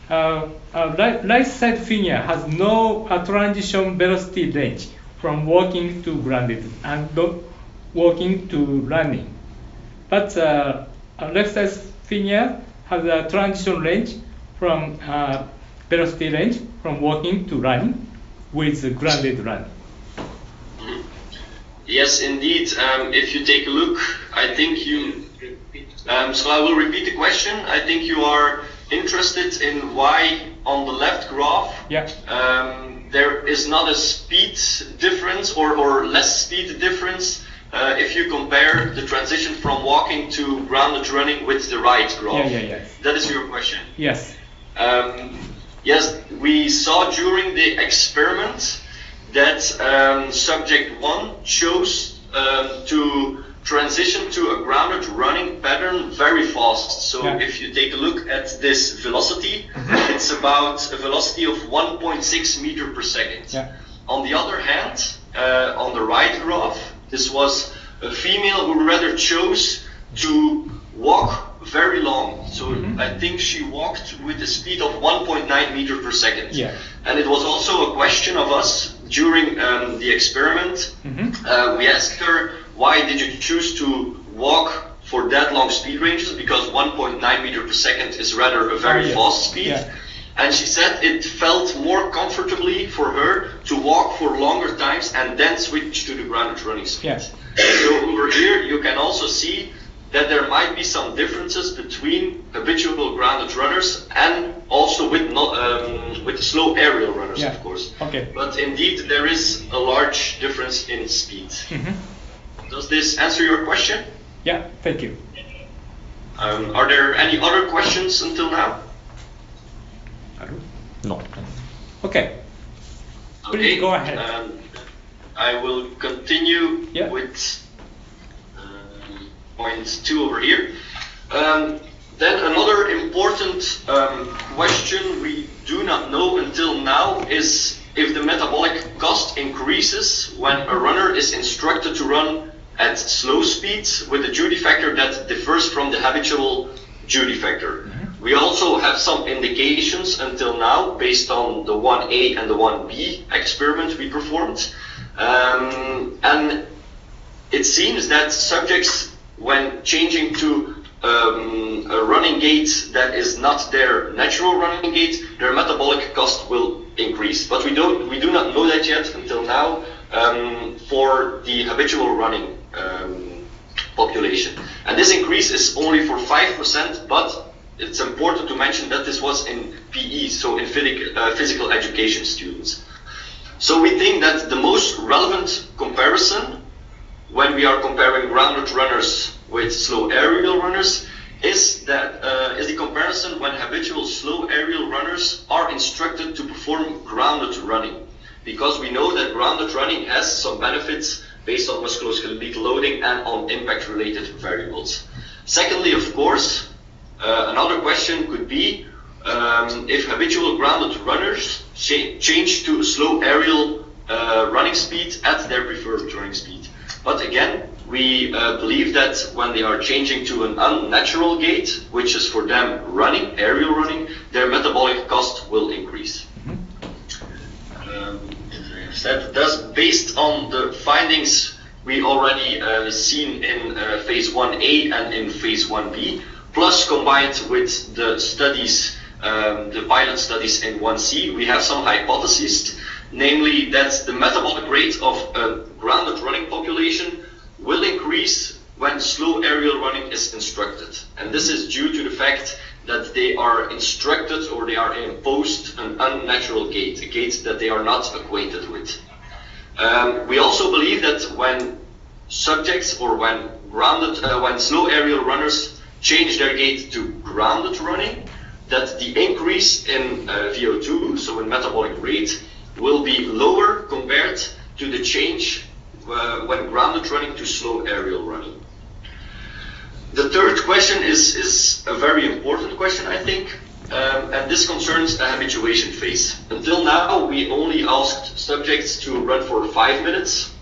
Right side figure has no transition velocity range from walking to grounded and walking to running. But left side figure has a transition range from velocity range from walking to running with grounded running. Yes, indeed. If you take a look, I think you. So I will repeat the question. I think you are interested in why on the left graph there is not a speed difference or less speed difference if you compare the transition from walking to grounded running with the right graph. That is your question. Yes. Yes, we saw during the experiment that subject 1 chose to transition to a grounded running pattern very fast. So if you take a look at this velocity, it's about a velocity of 1.6 meter per second. On the other hand, on the right graph, this was a female who rather chose to walk very long. So I think she walked with a speed of 1.9 meter per second. And it was also a question of us during the experiment. We asked her, why did you choose to walk for that long speed ranges? Because 1.9 meter per second is rather a very fast speed. And she said it felt more comfortably for her to walk for longer times and then switch to the grounded running speed. So over here you can also see that there might be some differences between habitual grounded runners and also with slow aerial runners, of course. But indeed there is a large difference in speed. Does this answer your question? Yeah, thank you. Are there any other questions until now? No. Okay. Please go ahead. I will continue with point 2 over here. Then another important question we do not know until now is if the metabolic cost increases when a runner is instructed to run at slow speeds with a duty factor that differs from the habitual duty factor. We also have some indications until now based on the 1A and the 1B experiment we performed. And it seems that subjects, when changing to a running gait that is not their natural running gait, their metabolic cost will increase. But we do not know that yet until now for the habitual running population. And this increase is only for 5%, but it's important to mention that this was in PE, so in physical education students. So we think that the most relevant comparison when we are comparing grounded runners with slow aerial runners is the comparison when habitual slow aerial runners are instructed to perform grounded running, because we know that grounded running has some benefits based on musculoskeletal loading and on impact related variables. Secondly, of course, another question could be if habitual grounded runners change to a slow aerial running speed at their preferred running speed. But again, we believe that when they are changing to an unnatural gait, which is for them running, aerial running, their metabolic cost will increase. Thus, based on the findings we already seen in phase 1A and in phase 1B, plus combined with the studies, the pilot studies in 1C, we have some hypotheses, namely that the metabolic rate of a grounded running population will increase when slow aerial running is instructed. And this is due to the fact that they are instructed or they are imposed an unnatural gait, a gait that they are not acquainted with. We also believe that when subjects or when slow aerial runners change their gait to grounded running, that the increase in VO2, so in metabolic rate, will be lower compared to the change when grounded running to slow aerial running. The third question is a very important question, I think, and this concerns the habituation phase. Until now, we only asked subjects to run for 5 minutes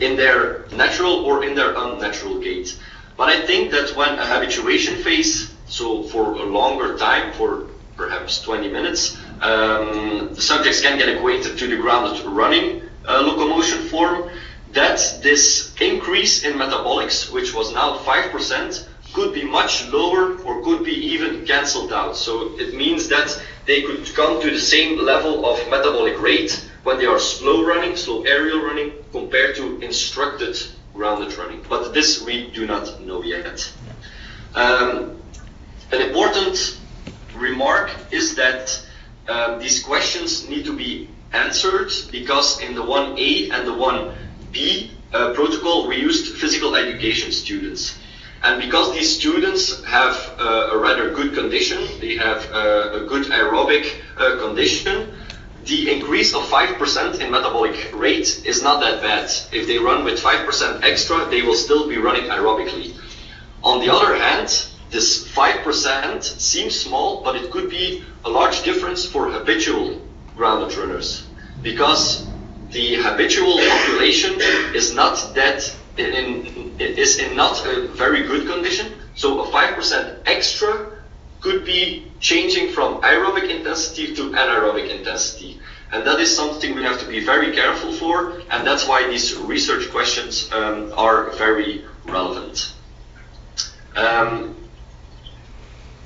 in their natural or in their unnatural gait. But I think that when a habituation phase, so for a longer time, for perhaps 20 minutes, the subjects can get acquainted to the grounded running locomotion form, that this increase in metabolics, which was now 5%, could be much lower or could be even cancelled out. So it means that they could come to the same level of metabolic rate when they are slow running, slow aerial running, compared to instructed grounded running. But this we do not know yet. An important remark is that these questions need to be answered because in the 1A and the 1B protocol we used physical education students. And because these students have a rather good condition, they have a good aerobic condition, the increase of 5% in metabolic rate is not that bad. If they run with 5% extra, they will still be running aerobically. On the other hand, this 5% seems small, but it could be a large difference for habitual grounded runners, because the habitual population is not that is in not a very good condition. So a 5% extra could be changing from aerobic intensity to anaerobic intensity. And that is something we have to be very careful for, and that's why these research questions are very relevant.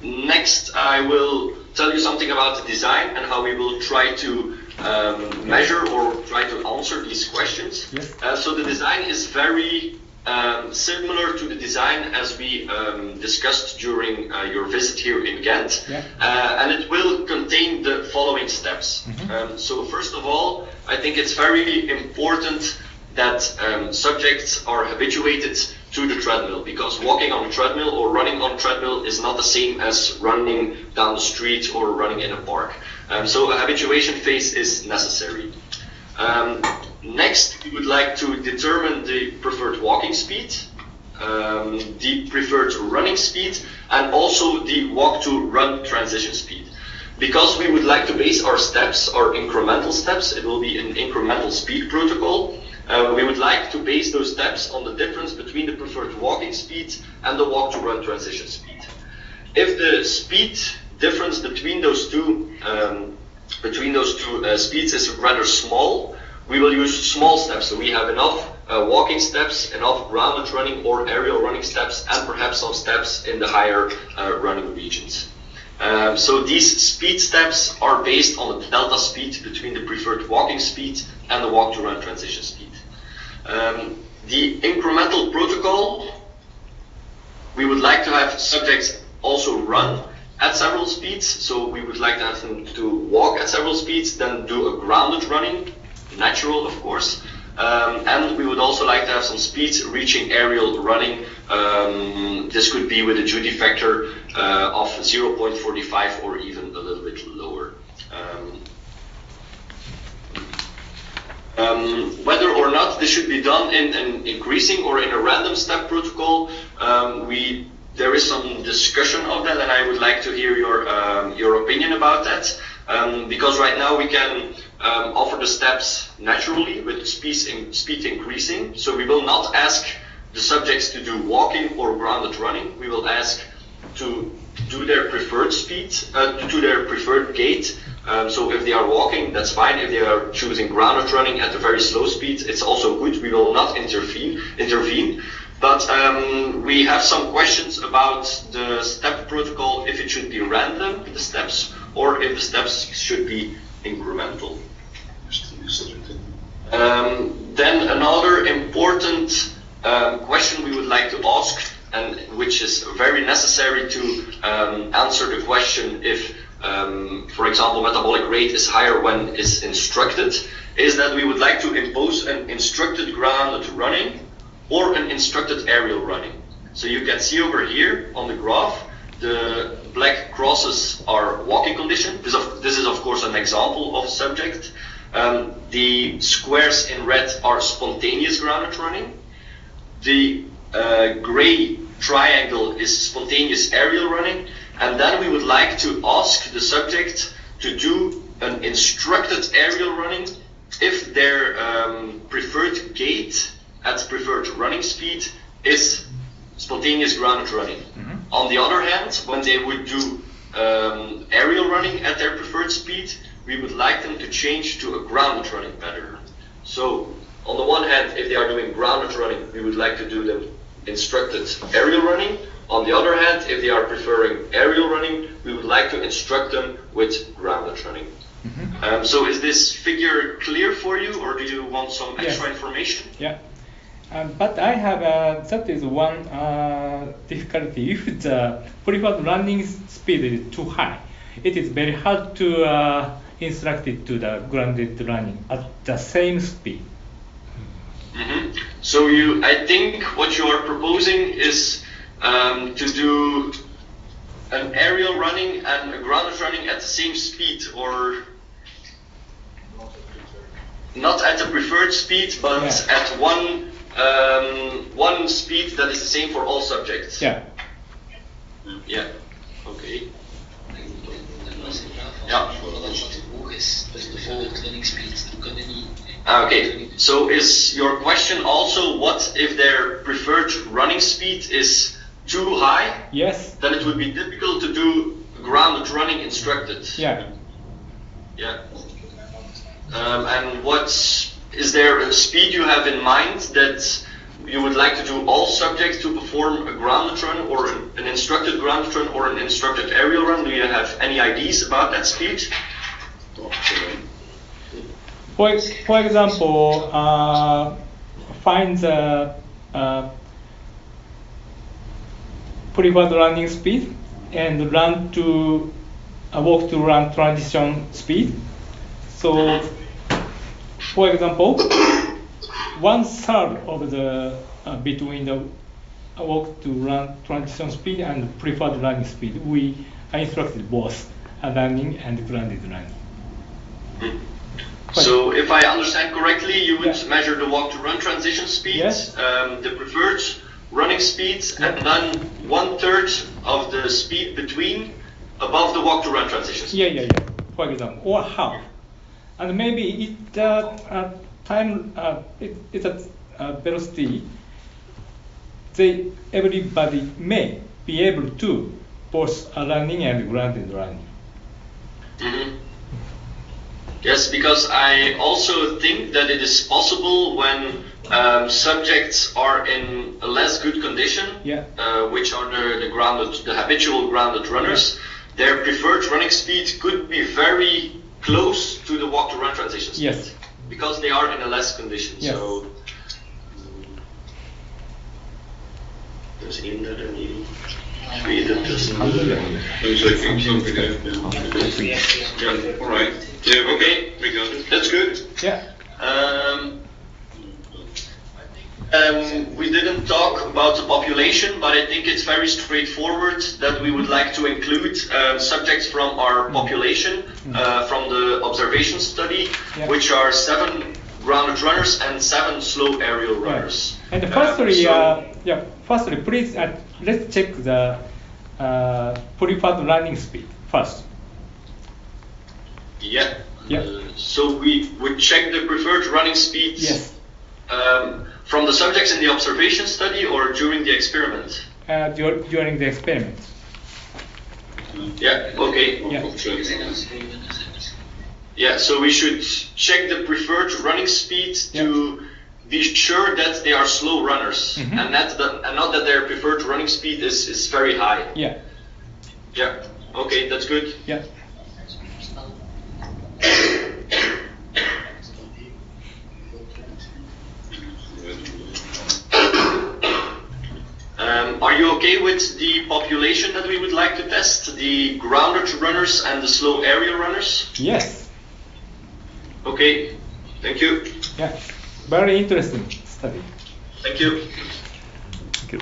Next, I will tell you something about the design and how we will try to measure or try to answer these questions. Yes. So the design is very similar to the design as we discussed during your visit here in Ghent, Yeah. And it will contain the following steps. So first of all, I think it's very important that subjects are habituated to the treadmill, because walking on a treadmill or running on a treadmill is not the same as running down the street or running in a park. So a habituation phase is necessary. Next, we would like to determine the preferred walking speed, the preferred running speed, and also the walk-to-run transition speed. Because we would like to base our steps, our incremental steps, it will be an incremental speed protocol. We would like to base those steps on the difference between the preferred walking speed and the walk-to-run transition speed. If the speed difference between those two speeds is rather small, we will use small steps. So we have enough walking steps, enough grounded running or aerial running steps, and perhaps some steps in the higher running regions. So these speed steps are based on the delta speed between the preferred walking speed and the walk-to-run transition speed. The incremental protocol, we would like to have subjects also run at several speeds. So we would like to have them to walk at several speeds, then do a grounded running, natural of course, and we would also like to have some speeds reaching aerial running. This could be with a duty factor of 0.45 or even a little bit lower. Whether or not this should be done in an increasing or in a random step protocol, there is some discussion of that, and I would like to hear your opinion about that. Because right now we can offer the steps naturally with speed increasing. So we will not ask the subjects to do walking or grounded running. We will ask to do their preferred speed, to do their preferred gait. So if they are walking, that's fine. If they are choosing grounded running at a very slow speed, it's also good. We will not intervene. But we have some questions about the step protocol, if it should be random, the steps, or if the steps should be incremental. Then another important question we would like to ask, and which is very necessary to answer the question if, for example, metabolic rate is higher when it's instructed, is that we would like to impose an instructed grounded running or an instructed aerial running. So you can see over here on the graph, the black crosses are walking condition. This is of course an example of subject. The squares in red are spontaneous grounded running. The gray triangle is spontaneous aerial running. And then we would like to ask the subject to do an instructed aerial running if their preferred gait at preferred running speed is spontaneous grounded running. On the other hand, when they would do aerial running at their preferred speed, we would like them to change to a grounded running pattern. So, on the one hand, if they are doing grounded running, we would like to do them instructed aerial running. On the other hand, if they are preferring aerial running, we would like to instruct them with grounded running. So is this figure clear for you, or do you want some extra information? Yeah. But I have that is one difficulty. If the preferred running speed is too high, it is very hard to instruct it to the grounded running at the same speed. So I think what you are proposing is to do an aerial running and a grounded running at the same speed, or not at the preferred speed, but at one speed that is the same for all subjects. Yeah. Yeah. Okay. Okay. So is your question also what if their preferred running speed is too high? Yes. Then it would be difficult to do grounded running instructed. Yeah. Yeah. And is there a speed you have in mind that you would like to do all subjects to perform a grounded run, or an instructed grounded run, or an instructed aerial run? Do you have any ideas about that speed? For example, find the preferred running speed and run to walk to run transition speed. So, for example, 1/3 of the between the walk to run transition speed and preferred running speed, we instructed both running and grounded running. So, if I understand correctly, you would measure the walk to run transition speed, the preferred running speed, and then 1/3 of the speed between above the walk to run transition speed. Yeah. For example, or half. And maybe it's a velocity. Everybody may be able to both running and grounded running. Yes, because I also think that it is possible when subjects are in a less good condition, which are the habitual grounded runners, their preferred running speed could be very close to the walk to run transition speed. Yes. Because they are in a less condition. Yes. So there's another meeting. Yeah. All right. Yeah. Okay. We got it. That's good. Yeah. We didn't talk about the population, but I think it's very straightforward that we would like to include subjects from our population, from the observation study, which are 7 grounded runners and 7 slow aerial runners. And firstly, please let's check the preferred running speed first. Yeah. So we would check the preferred running speeds. Yes. From the subjects in the observation study or during the experiment? During the experiment. Yeah, okay. Yeah, so we should check the preferred running speed to be sure that they are slow runners and not that their preferred running speed is very high. Yeah. Yeah, okay, that's good. Yeah. Are you okay with the population that we would like to test? The grounded runners and the slow aerial runners? Yes. Okay, thank you. Yeah, very interesting study. Thank you. Thank you.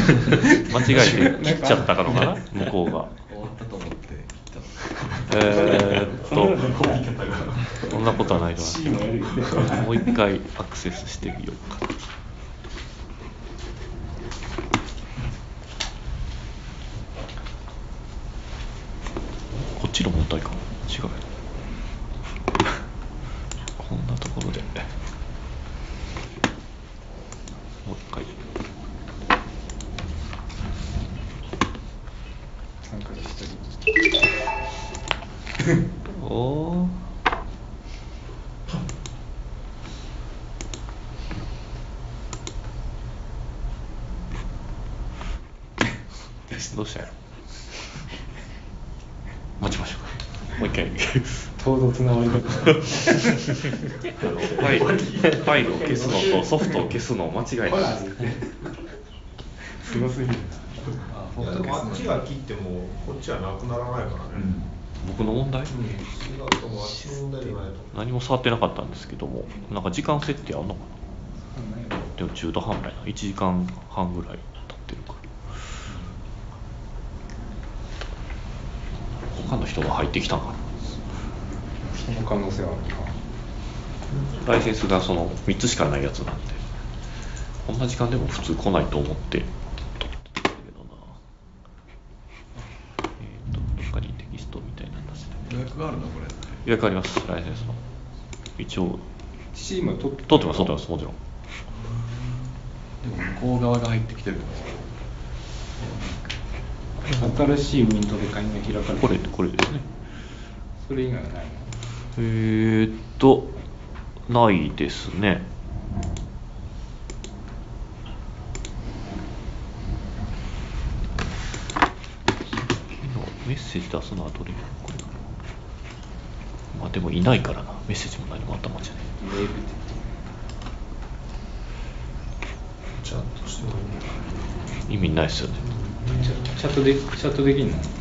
間違えて切っちゃったのかな向こうが。終わったと思ってそんなことはないと思 C もやるよね。います。もう一回アクセスしてみようか。こっちの問題かも。違う。こんなところで。もう一回。参加してる。おー。どうしたよ。待ちましょうか。もう一回。唐突な終わり方。ファイルを消すのとソフトを消すのを間違えた。すごすぎるな。いやでもあっちが切ってもこっちはなくならないからね。僕の問題、違うともあっちの問題じゃないと。何も触ってなかったんですけども、なんか時間設定あんのかな。でも中途半端やな。1時間半ぐらい経ってるから。他の人が入ってきたんかな。その可能性はあるか。ライセンスがその3つしかないやつなんで、こんな時間でも普通来ないと思って取ってたけどな。どっかにテキストみたいなんですね。予約があるのこれ。予約あります、ライセンスの。一応 C も取って取ってます、もちろん。でも向こう側が入ってきてるんですよ。新しいウィンドウで会議が開かれてる。これですね。それ以外はないの？ないですね。メッセージ出すのはどれ？これかな。まあでもいないからな。メッセージも何も頭じゃない。メールってチャットしてもいい意味ないですよね。チャットできるの？チ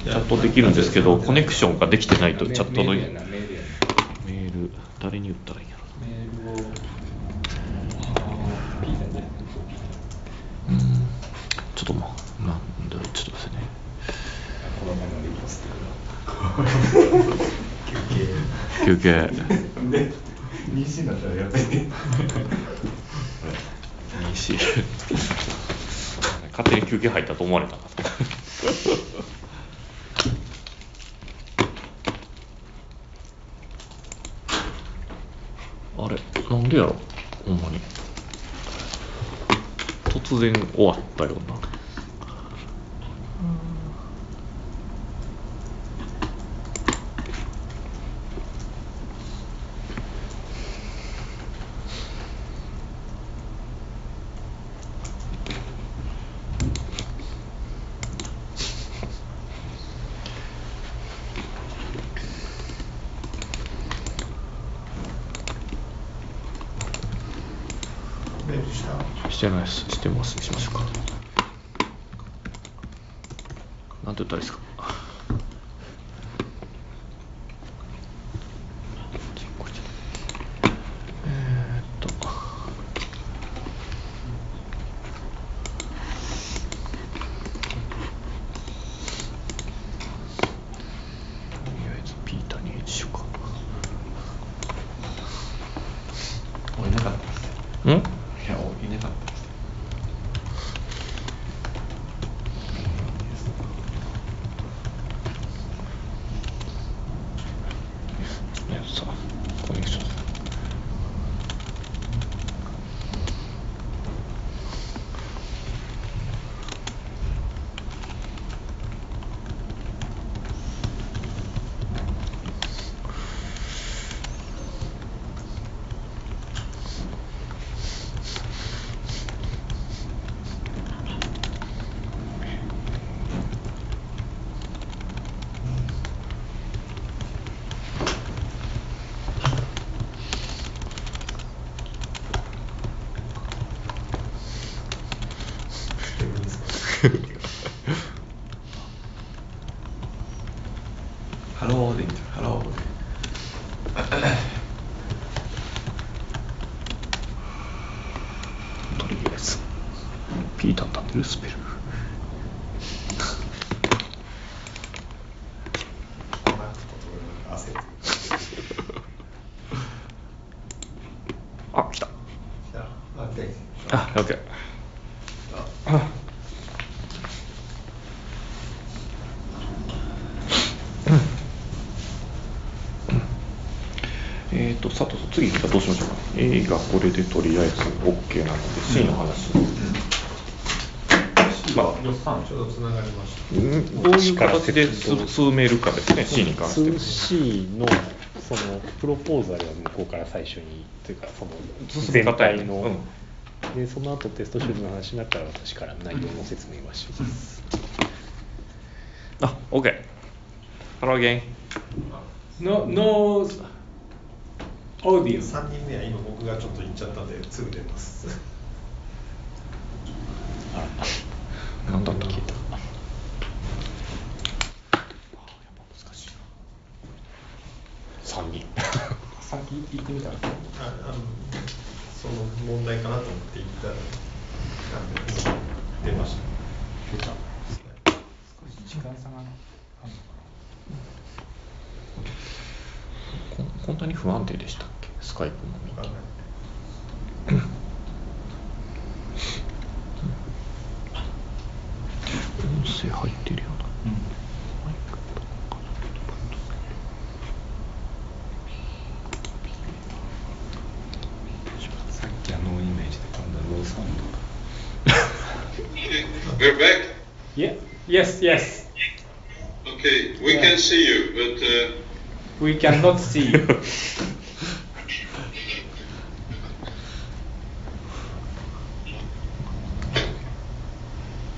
ャットできるんですけど、コネクションができてないとチャットのメールやな、メールやな。メール誰に言ったらいいんやろ。メールをP だね。ちょっとちょっとですね。このままできます休憩。で妊娠だったらやっぱり勝手に休憩入ったと思われたかと。あれなんでやろ、ほんまに突然終わったような。メールした。してないです。してます。しましょうか。なんて言ったらいいですか。とりあえずピーターに返事しようか。いなかったです。ん？いや、いなかったです。さあ、コネクション。ハローでいいんじゃない？ハローで。とりあえずピーター立ってるスペル。あ、OK。佐藤さん、次どうしましょうか。A がこれでとりあえず OK なので、C の話。まあ、ちょうどつながりました。どういう形で進めるかですね、C に関しては。C のそのプロポーザルは向こうから最初にというかその進め全方やね体の、でその後テストシューズの話になったら私から内容の説明はします。あ、OK。Hello again。No audio。 3人目は今僕がちょっと言っちゃったんですぐ出ます。何だったっけ。聞いた。難しいな。3人。先行ってみたら。その問題かなと思って言ったら出ました。出た。少し時間差があるのかこんなに不安定でしたっけ、スカイプのみ。音声入ってるような。さっきノーイメージで今度はノーサウンド。We're back. Yeah. Yes. Okay, we can see you, but We cannot see you.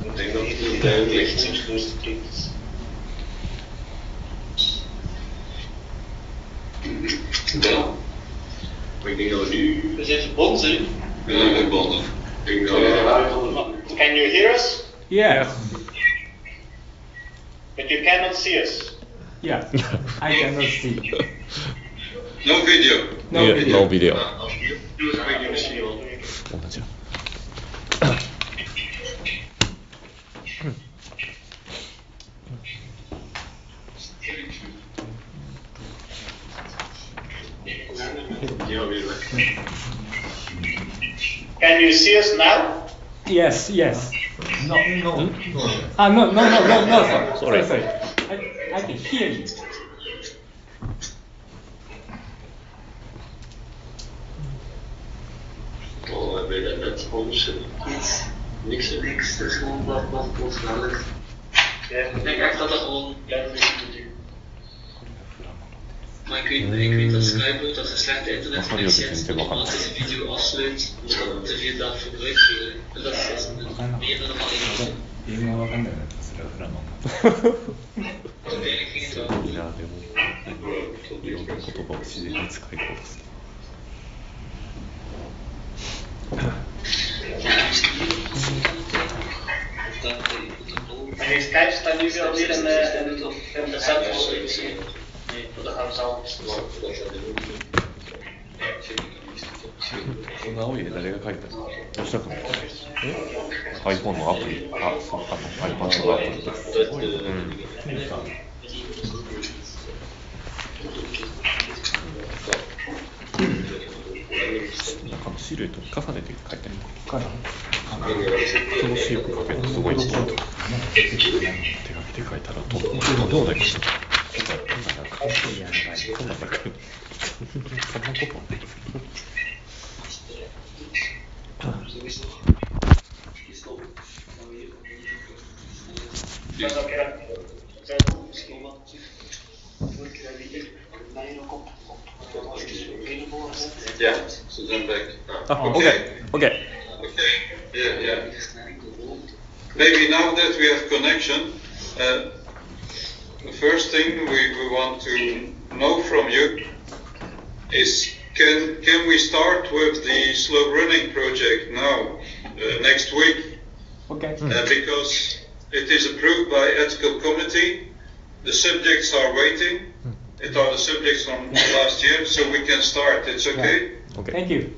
Ik denk dat het niet duidelijk is. ja, Maar ik denk dat we nu... We zijn verbonden, zijn. we zijn verbonden. Ik denk dat Can you hear us? Yes. But you cannot see us. Yeah. I cannot see. no video. No Yeah, video. no video. Doe het video misschien wel. 同じだ。Ja, weer weg. Can you see us now? Yes. No. No. Sorry. Sorry. I can hear you. Oh, we hebben dat net anders. Niks, dat is gewoon wat sneller. Ik denk echt dat dat gewoon blijven doen. Maar ik weet dat Skype ook dat je slecht internetconnectie hebt, omdat deze video afsluit, dus dat te veel dat verbruikt wordt. En dat is meer dan normaal. 英語がわかんないならそれはフラノン。 Uiteindelijk ging het wel. いや、でも、いろんな言葉を自然に使いこうとする。 En in Skype staat nu weer alweer in de centrum. Nee, dat gaan we zelf. この青い絵誰が描いたの？吉田君。iPhone のアプリ、そうiPad のアプリです。すごいね。中のシルエットに重ねて描いたりとか。そのシープ描けるのすごいと思う。手書きで描いたらどうだけした。そんなことない。 Yeah, so then back. Okay. Yeah. Maybe now that we have connection, the first thing we want to know from you is can we start with the slow running project now, next week? Okay. Because it is approved by ethical committee, the subjects are waiting. It are the subjects from last year, so we can start. It's okay? Okay. Thank you.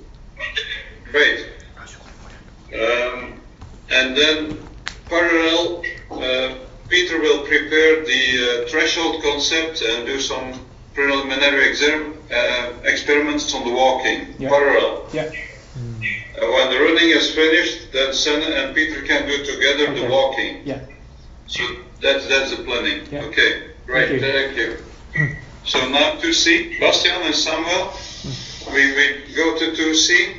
Great. And then parallel, Peter will prepare the threshold concept and do some preliminary experiments on the walking. Yeah. Parallel. Yeah. When the running is finished, then Sen and Peter can do together the walking. Yeah. So that's the planning. Yeah. Okay, great, Thank you. thank you. So now 2C, Bastian and Samuel, we go to 2C,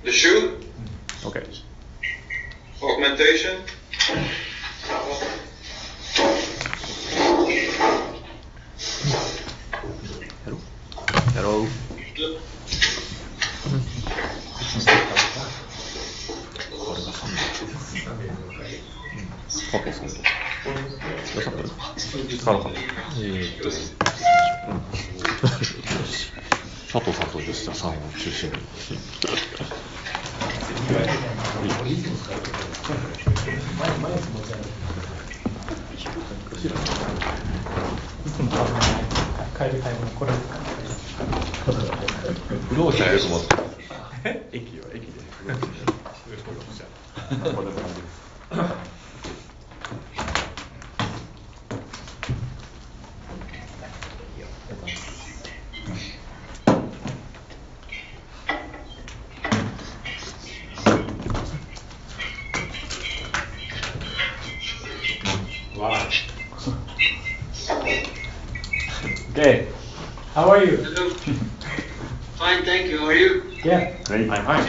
the shoe, OK。 augmentation. Hello。これが3名。OK、3名。予算取る使うのかな。佐藤さんと吉田さんを中心に。不動産やると思って。駅で。こんな感じです。Okay. How are you? Hello. Fine, thank you. How are you? Yeah. I'm fine.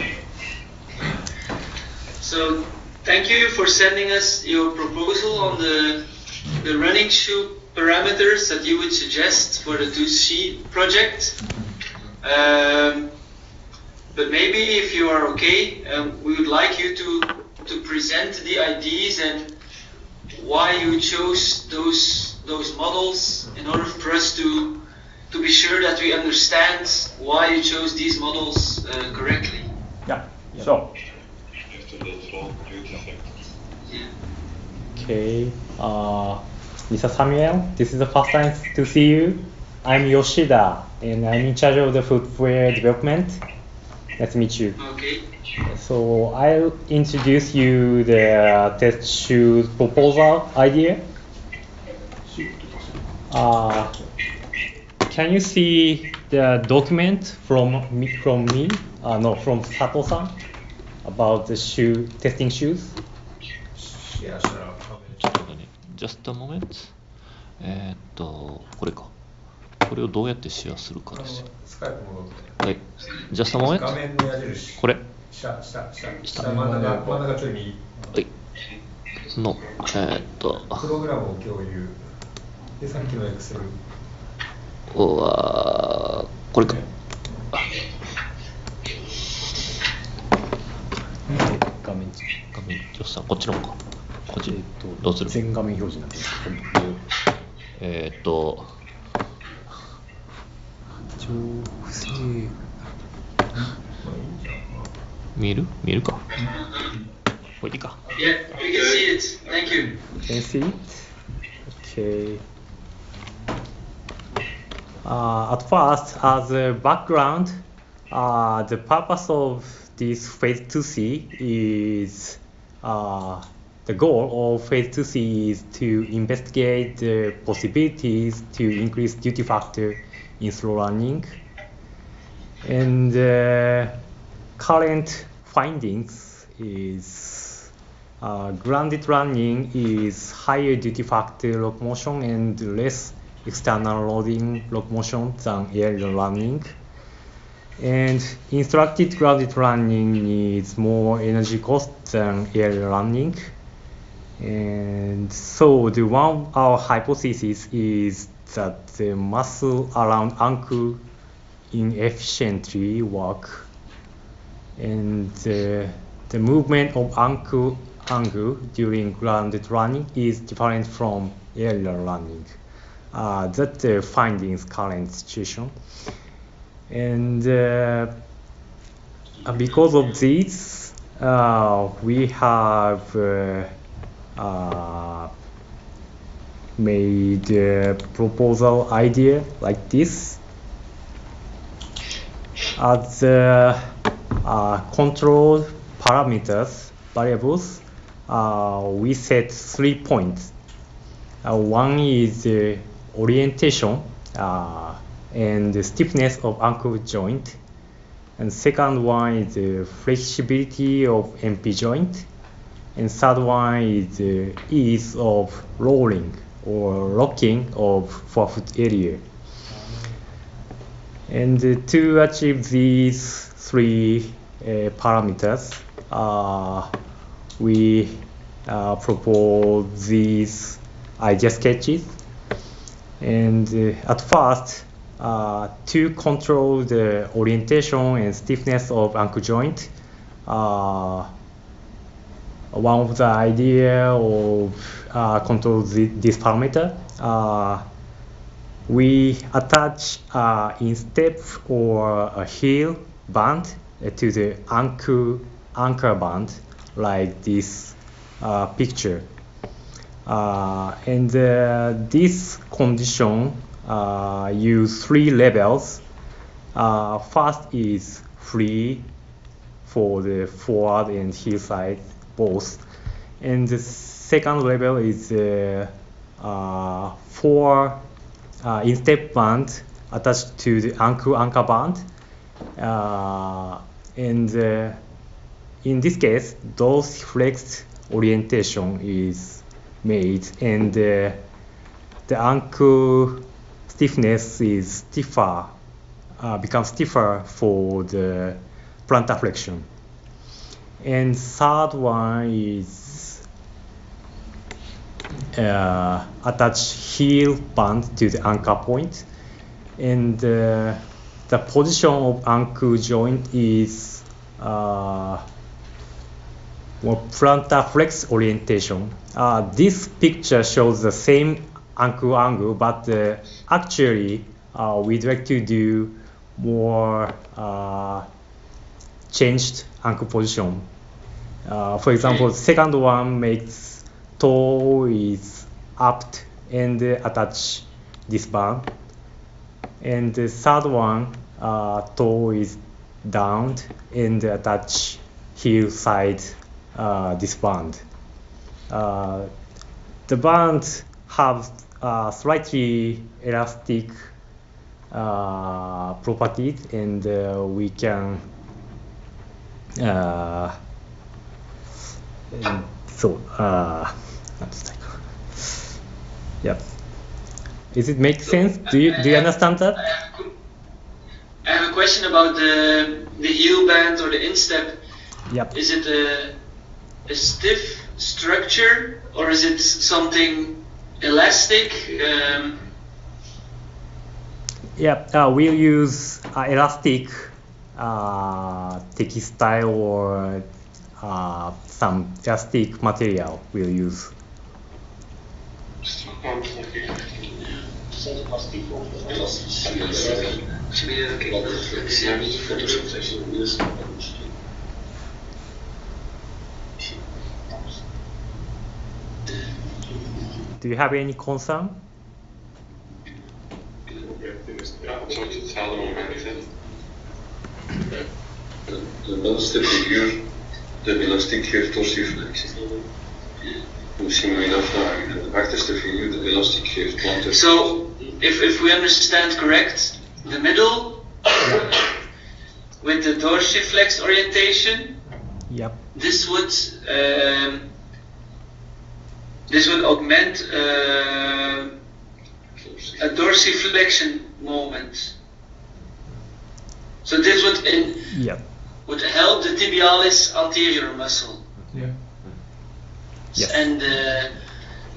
So, thank you for sending us your proposal on the running shoe parameters that you would suggest for the 2C project. But maybe if you are okay, we would like you to present the ideas and why you chose those models in order for us to be sure that we understand why you chose these models correctly. Yeah. So. Okay. Mr. Samuel, this is the first time to see you. I'm Yoshida, and I'm in charge of the footwear development. Nice to meet you. Okay. So I'll introduce you the test shoe proposal idea. Can you see the document from me? No, from Sato-san about the testing shoes. Yeah, sure. ちょっとね、just a moment。これか。これをどうやってシェアするかですよ。スカイプ戻って。はい。just a moment。画面の矢印。これ。下真ん中ちょい右。はい。の、プログラムを共有。で、さっきのエクセル。これか。画面よっさん、こっちの方か。こっち、どうする？全画面表示になってます。不正。見えるか。これでいいか。Yeah, we can see it. Thank you. Can you see it? Okay. At first, as a background, the purpose of this phase 2C is the goal of phase 2C is to investigate the possibilities to increase duty factor in slow running. And current findings is grounded running is higher duty factor locomotion and less external loading locomotion than aerial running. And instructed grounded running needs more energy cost than aerial running. And so our hypothesis is that the muscle around ankle inefficiently work, and the movement of ankle angle during grounded running is different from aerial running. That's the findings current situation. And because of this, we have made a proposal idea like this. As control parameters variables, we set 3 points. One is orientation and the stiffness of ankle joint, And second one is the flexibility of MP joint. And third one is the ease of rolling or locking of forefoot area. And to achieve these three parameters, we propose these idea sketches. And at first, to control the orientation and stiffness of ankle joint, one of the idea of control this parameter, we attach instep or a heel band to the anchor band, like this picture. And this condition use three levels. First is free for the forward and heel side both, and the second level is four instep band attached to the anchor band, and in this case, those flexed orientation is made, and the ankle stiffness is stiffer, becomes stiffer for the plantar flexion. And third one is attach heel band to the anchor point, and the position of ankle joint is more plantar flex orientation. This picture shows the same ankle angle, but actually we'd like to do more changed ankle position. For example, second one makes toe is up and attach this band, and the third one toe is down and attach heel side this band. The band have slightly elastic properties, and we can yeah. Does it make sense? Do you understand that? I have a question about the heel band or the instep. Yep. Is it a stiff structure or is it something elastic? We'll use elastic textile or some elastic material we'll use. Do you have any concern? Ja, op zo'n hetzelfde moment. De middelste figuur, de elastiek geeft torsieflexie. Misschien moet je dat vragen. De achterste figuur, de elastiek geeft plantar. So, if we understand correct, the middle with the dorsiflex orientation, yep. This would augment a dorsiflexion moment. So this would help the tibialis anterior muscle. Yeah. Yes. And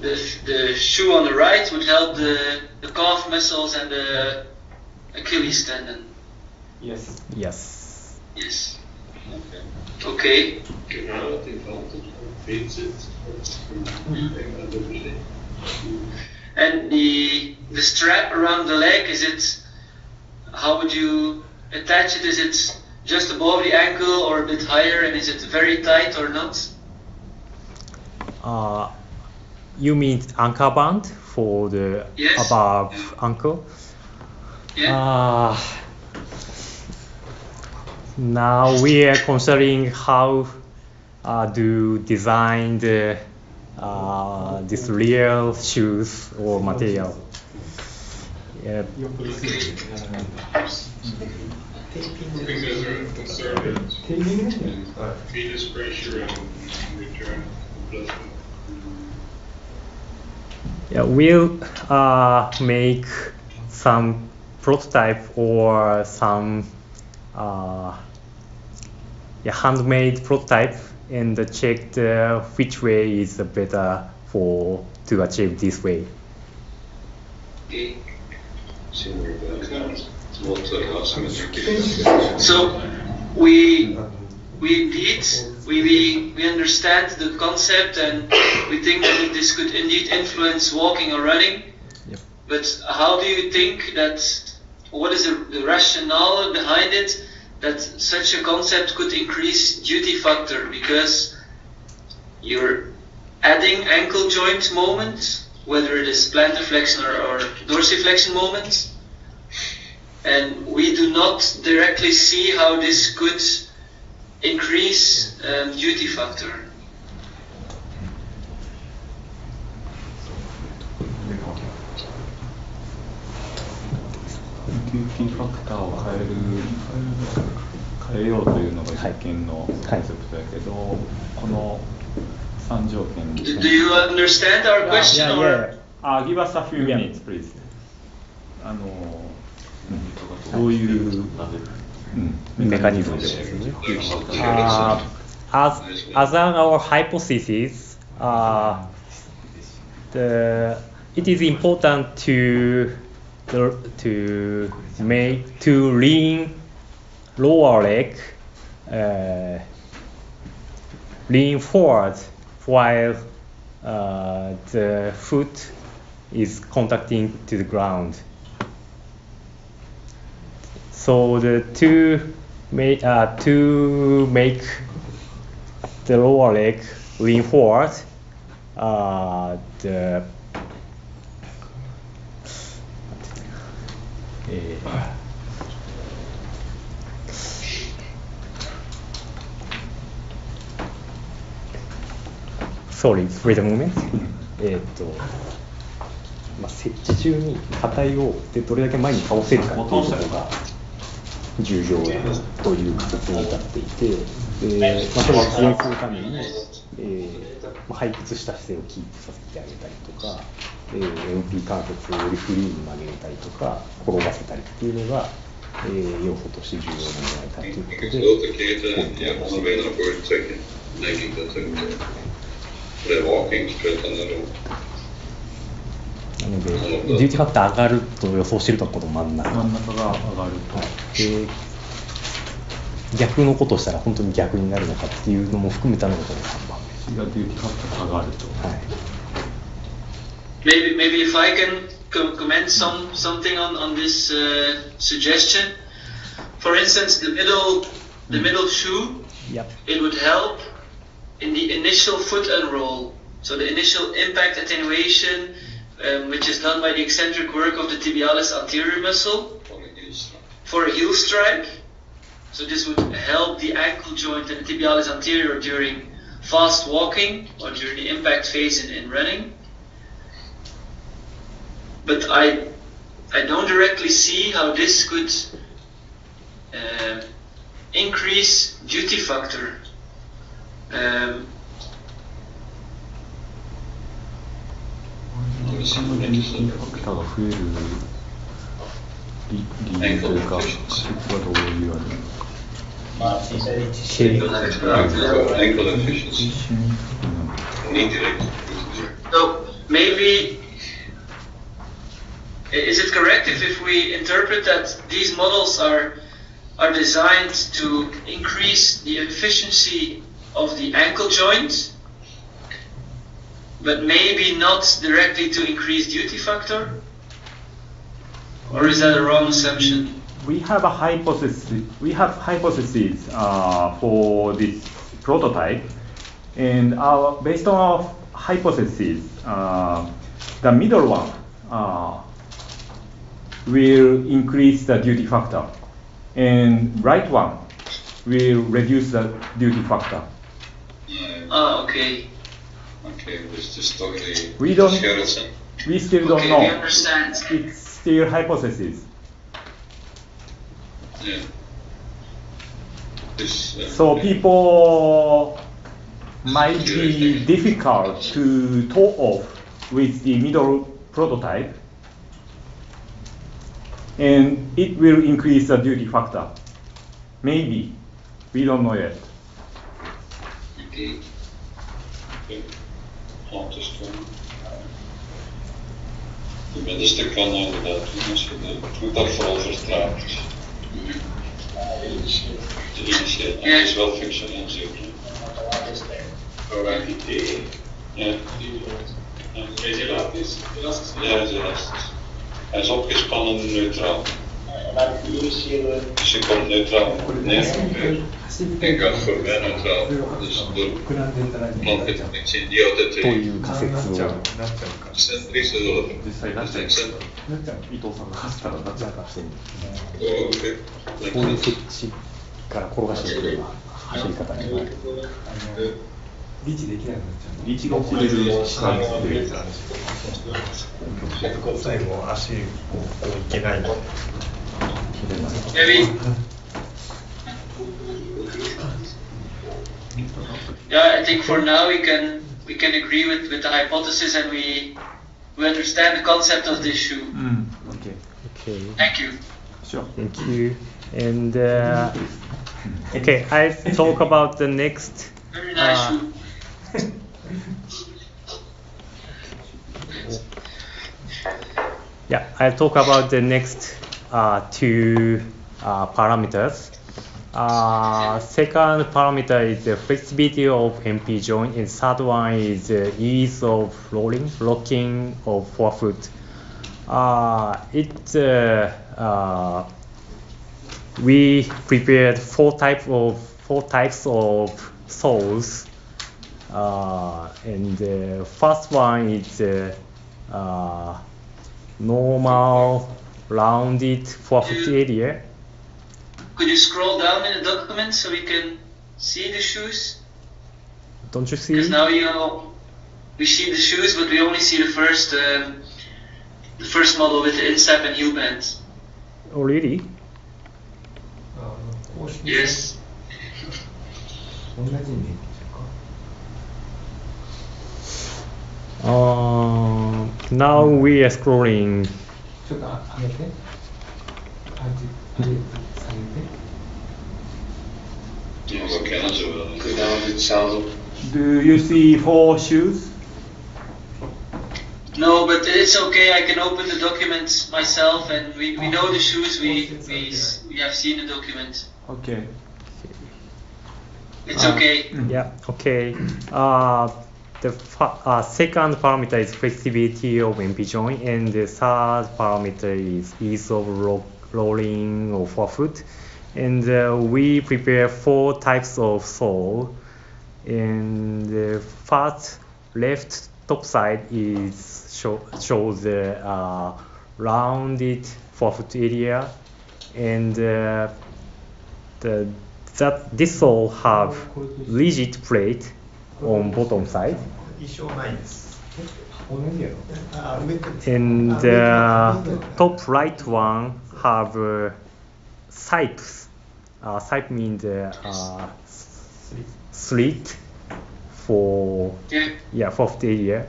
the shoe on the right would help the calf muscles and the Achilles tendon. Yes. Yes. Yes. Okay. And the strap around the leg, how would you attach it? Is it just above the ankle or a bit higher, and is it very tight or not? You mean anchor band for the above ankle? Yeah. Now we are considering how to design this real shoes or material. Yep. Because they're concerned venous pressure and return blood flow. Yeah, we'll make some prototype or some handmade prototype and check which way is better for to achieve this way. Okay. So So we understand the concept and we think that this could indeed influence walking or running. Yep. But how do you think that? What is the rationale behind it that such a concept could increase duty factor? Because you're adding ankle joint moments, whether it is plantar flexion or dorsiflexion moments. And we do not directly see how this could increase duty factor. キューティーファクターを変えようというのが実験のコンセプトやけど、この3条件に Do you understand our question? Yeah, or? Give us a few minutes, please. どういうメカニズムですね。As our hypothesis, it is important to lean lower leg, lean forward while the foot is contacting to the ground. So to make the lower leg lean forward, Sorry, wait a moment. 設置中に車体をどれだけ前に倒せるかということが重要という仮説に至っていて、それを実現するために、背屈した姿勢をキープさせてあげたりとか、MP 関節をよりフリーに曲げたりとか転ばせたりっていうのが、要素として重要なんじゃないかということで、なので、デューティーファクター上がると予想しているところ真ん中が上がると、で逆のことをしたら本当に逆になるのかっていうのも含めたのがこの3番目。がデューティーファクター上がると。はい。Maybe if I can comment something on this suggestion. For instance, the middle shoe, Yep. it would help in the initial foot unroll. So the initial impact attenuation, which is done by the eccentric work of the tibialis anterior muscle for a heel strike. So this would help the ankle joint and the tibialis anterior during fast walking or during the impact phase in running. But I don't directly see how this could increase duty factor. そのデューティーファクターが増える理由というか仮説はどういうあれankle efficiency. So maybe, is it correct if we interpret that these models are designed to increase the efficiency of the ankle joint, but maybe not directly to increase duty factor? Or is that a wrong assumption? We have a hypothesis. We have hypotheses for this prototype, and based on our hypothesis, the middle one will increase the duty factor, and right one will reduce the duty factor. Okay. Okay, this is totally. We still don't know. We understand. It's still hypothesis. Yeah. So people might be difficult to top off with the middle prototype, and it will increase the duty factor. Maybe, we don't know yet. Okay. De middenstuk kan inderdaad doen als je de toetak vooral vertraagt. De initiële is wel functioneel zeker. Ja. Is elastisch? Ja, hij is elastisch. Hij is opgespannen en neutraal. Dus je komt neutraal neer. En gaat voor mij neutraal. Dus door plantvitamin die altijd という仮説をcentrische hulp. 実際なっちゃいます。伊藤さんが走ったらなっちゃうかしてる。こういう設置から転がしていくような走り方になる。リーチできなくなっちゃう。リーチが遅れる感じで。最後足をいけないので。Yeah, I think for now we can agree with the hypothesis, and we understand the concept of this shoe. Okay. Okay. Thank you. Sure. Thank you. And okay, I'll talk about the next. Very nice shoe. Yeah, I'll talk about the next two parameters. Second parameter is the flexibility of MP joint, and third one is the ease of locking of forefoot. We prepared four types of soles, and the first one is normal rounded forefoot area. Could you scroll down in the document so we can see the shoes? Don't you see? Because now we see the shoes, but we only see the first model with the instep and heel bend. Oh, really? Yes. Now we are scrolling. Do you see 4 shoes? No, but it's okay. I can open the document myself, and we know the shoes. We have seen the document. Okay. It's okay. Yeah. Okay. The second parameter is flexibility of MP joint, and the third parameter is ease of rolling of forefoot. And we prepare 4 types of sole. And the first left top side shows the rounded forefoot area, and this sole have rigid plate on bottom side. And the top right one have sipes. Sipe means slit for forefoot area.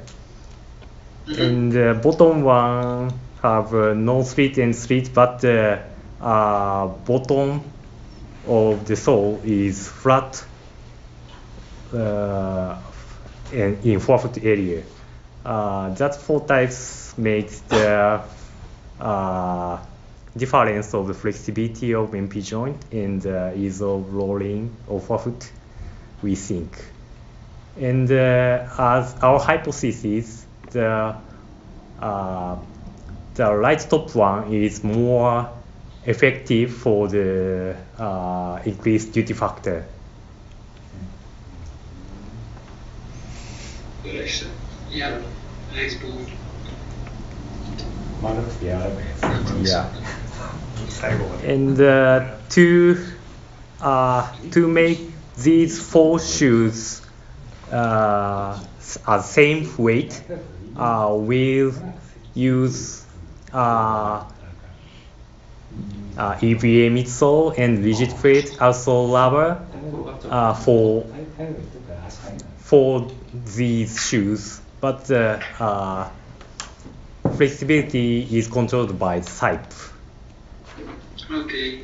And the bottom one have no slit and slit, but the bottom of the sole is flat in forefoot area. That 4 types makes the difference of the flexibility of MP joint and ease of rolling of forefoot, we think. And as our hypothesis, the right top one is more effective for the increased duty factor. Yeah, rechtsboven. Yeah. And to make these 4 shoes same weight, we'll use EVA midsole and rigid fit outsole rubber for these shoes, but the flexibility is controlled by the type. Okay.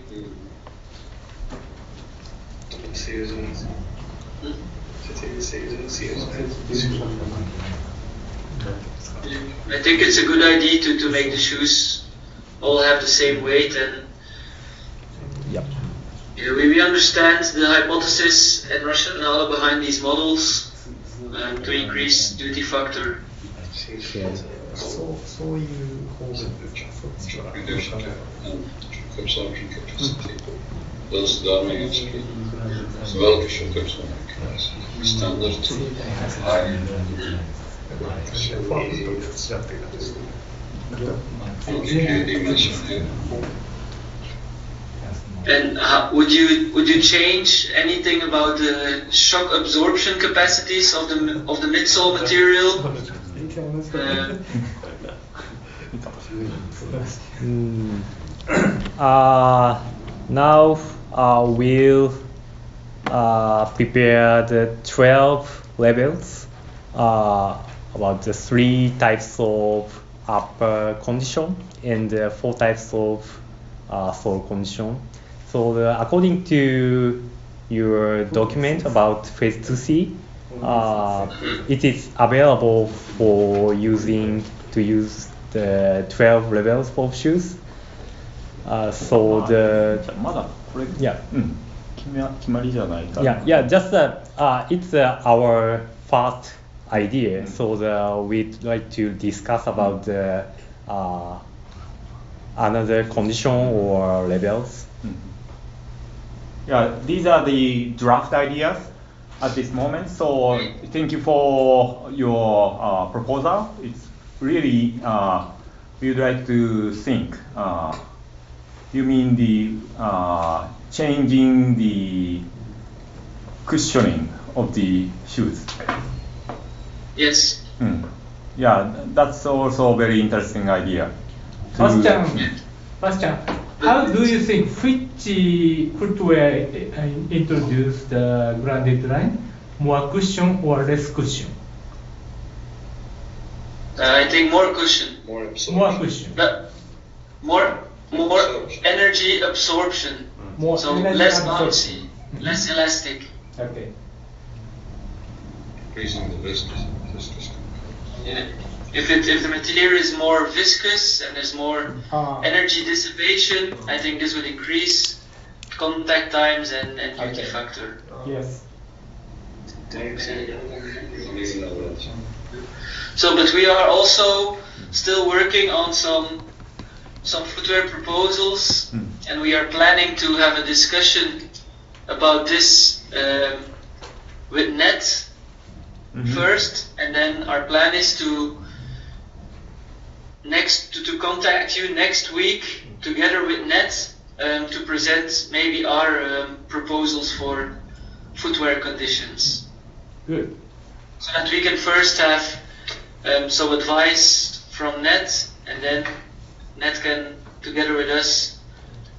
I think it's a good idea to make the shoes all have the same weight, and Yep. we understand the hypothesis and rationale behind these models to increase duty factor. そういう方面でそっちは分かんない。 Absorption capacity. Dat is daarmee inspreken. Welke shot heb je maken? Standaard. And would you change anything about the shock absorption capacities of the midsole material? Now we'll prepare the 12 levels about the 3 types of upper condition and 4 types of sole condition. So according to your document about phase 2C, it is available for use the 12 levels of shoes. So the まだこれ yeah 決まりじゃないか yeah just it's our first idea. So we'd like to discuss about the another condition or levels. Yeah, these are the draft ideas at this moment. So thank you for your proposal. It's really we'd like to think. You mean the changing the cushioning of the shoes? Yes. Yeah, that's also a very interesting idea. Bastian, how do you think which footwear introduce the grounded line? More cushion or less cushion? I think more cushion. More absorption. More cushion. More energy absorption. More So energy less absorption. bouncy, less elastic. Okay. Increasing the viscous. Yeah. If the material is more viscous and there's more energy dissipation, I think this would increase contact times and duty factor. Yes. So, but we are also still working on some footwear proposals, and we are planning to have a discussion about this with NET first, and then our plan is to contact you next week together with NET to present maybe our proposals for footwear conditions. Good. So that we can first have some advice from NET, and then NET can, together with us,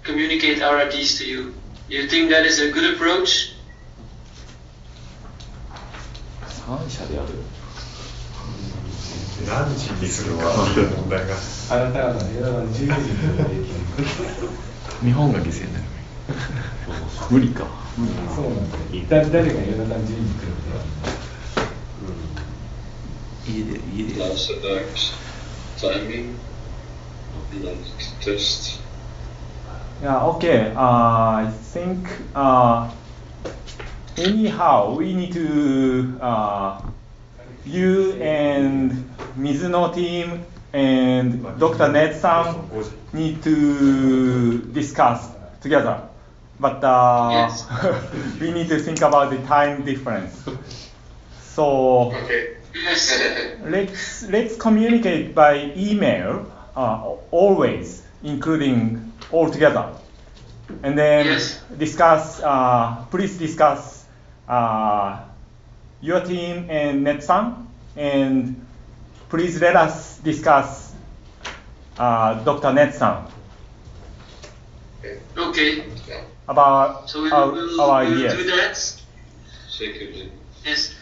communicate our ideas to you. You think that is a good approach? 3社でやる何時にするか問題が。あなた方の夜中の12時に日本が犠牲になる無理かそうなんだよ。誰が夜中の12時に来るんだよ。家で Laatste dags. Timing. Test. Yeah, okay. I think anyhow we need to you and Mizuno team and Dr. Ned-san need to discuss together. But Yes. we need to think about the time difference. So Yes. let's communicate by email always, including all together, and then Yes. discuss. Please discuss your team and Net-san, and please let us discuss Dr. Net-san. Okay. about So we our will ideas. do that. Secondly. Yes.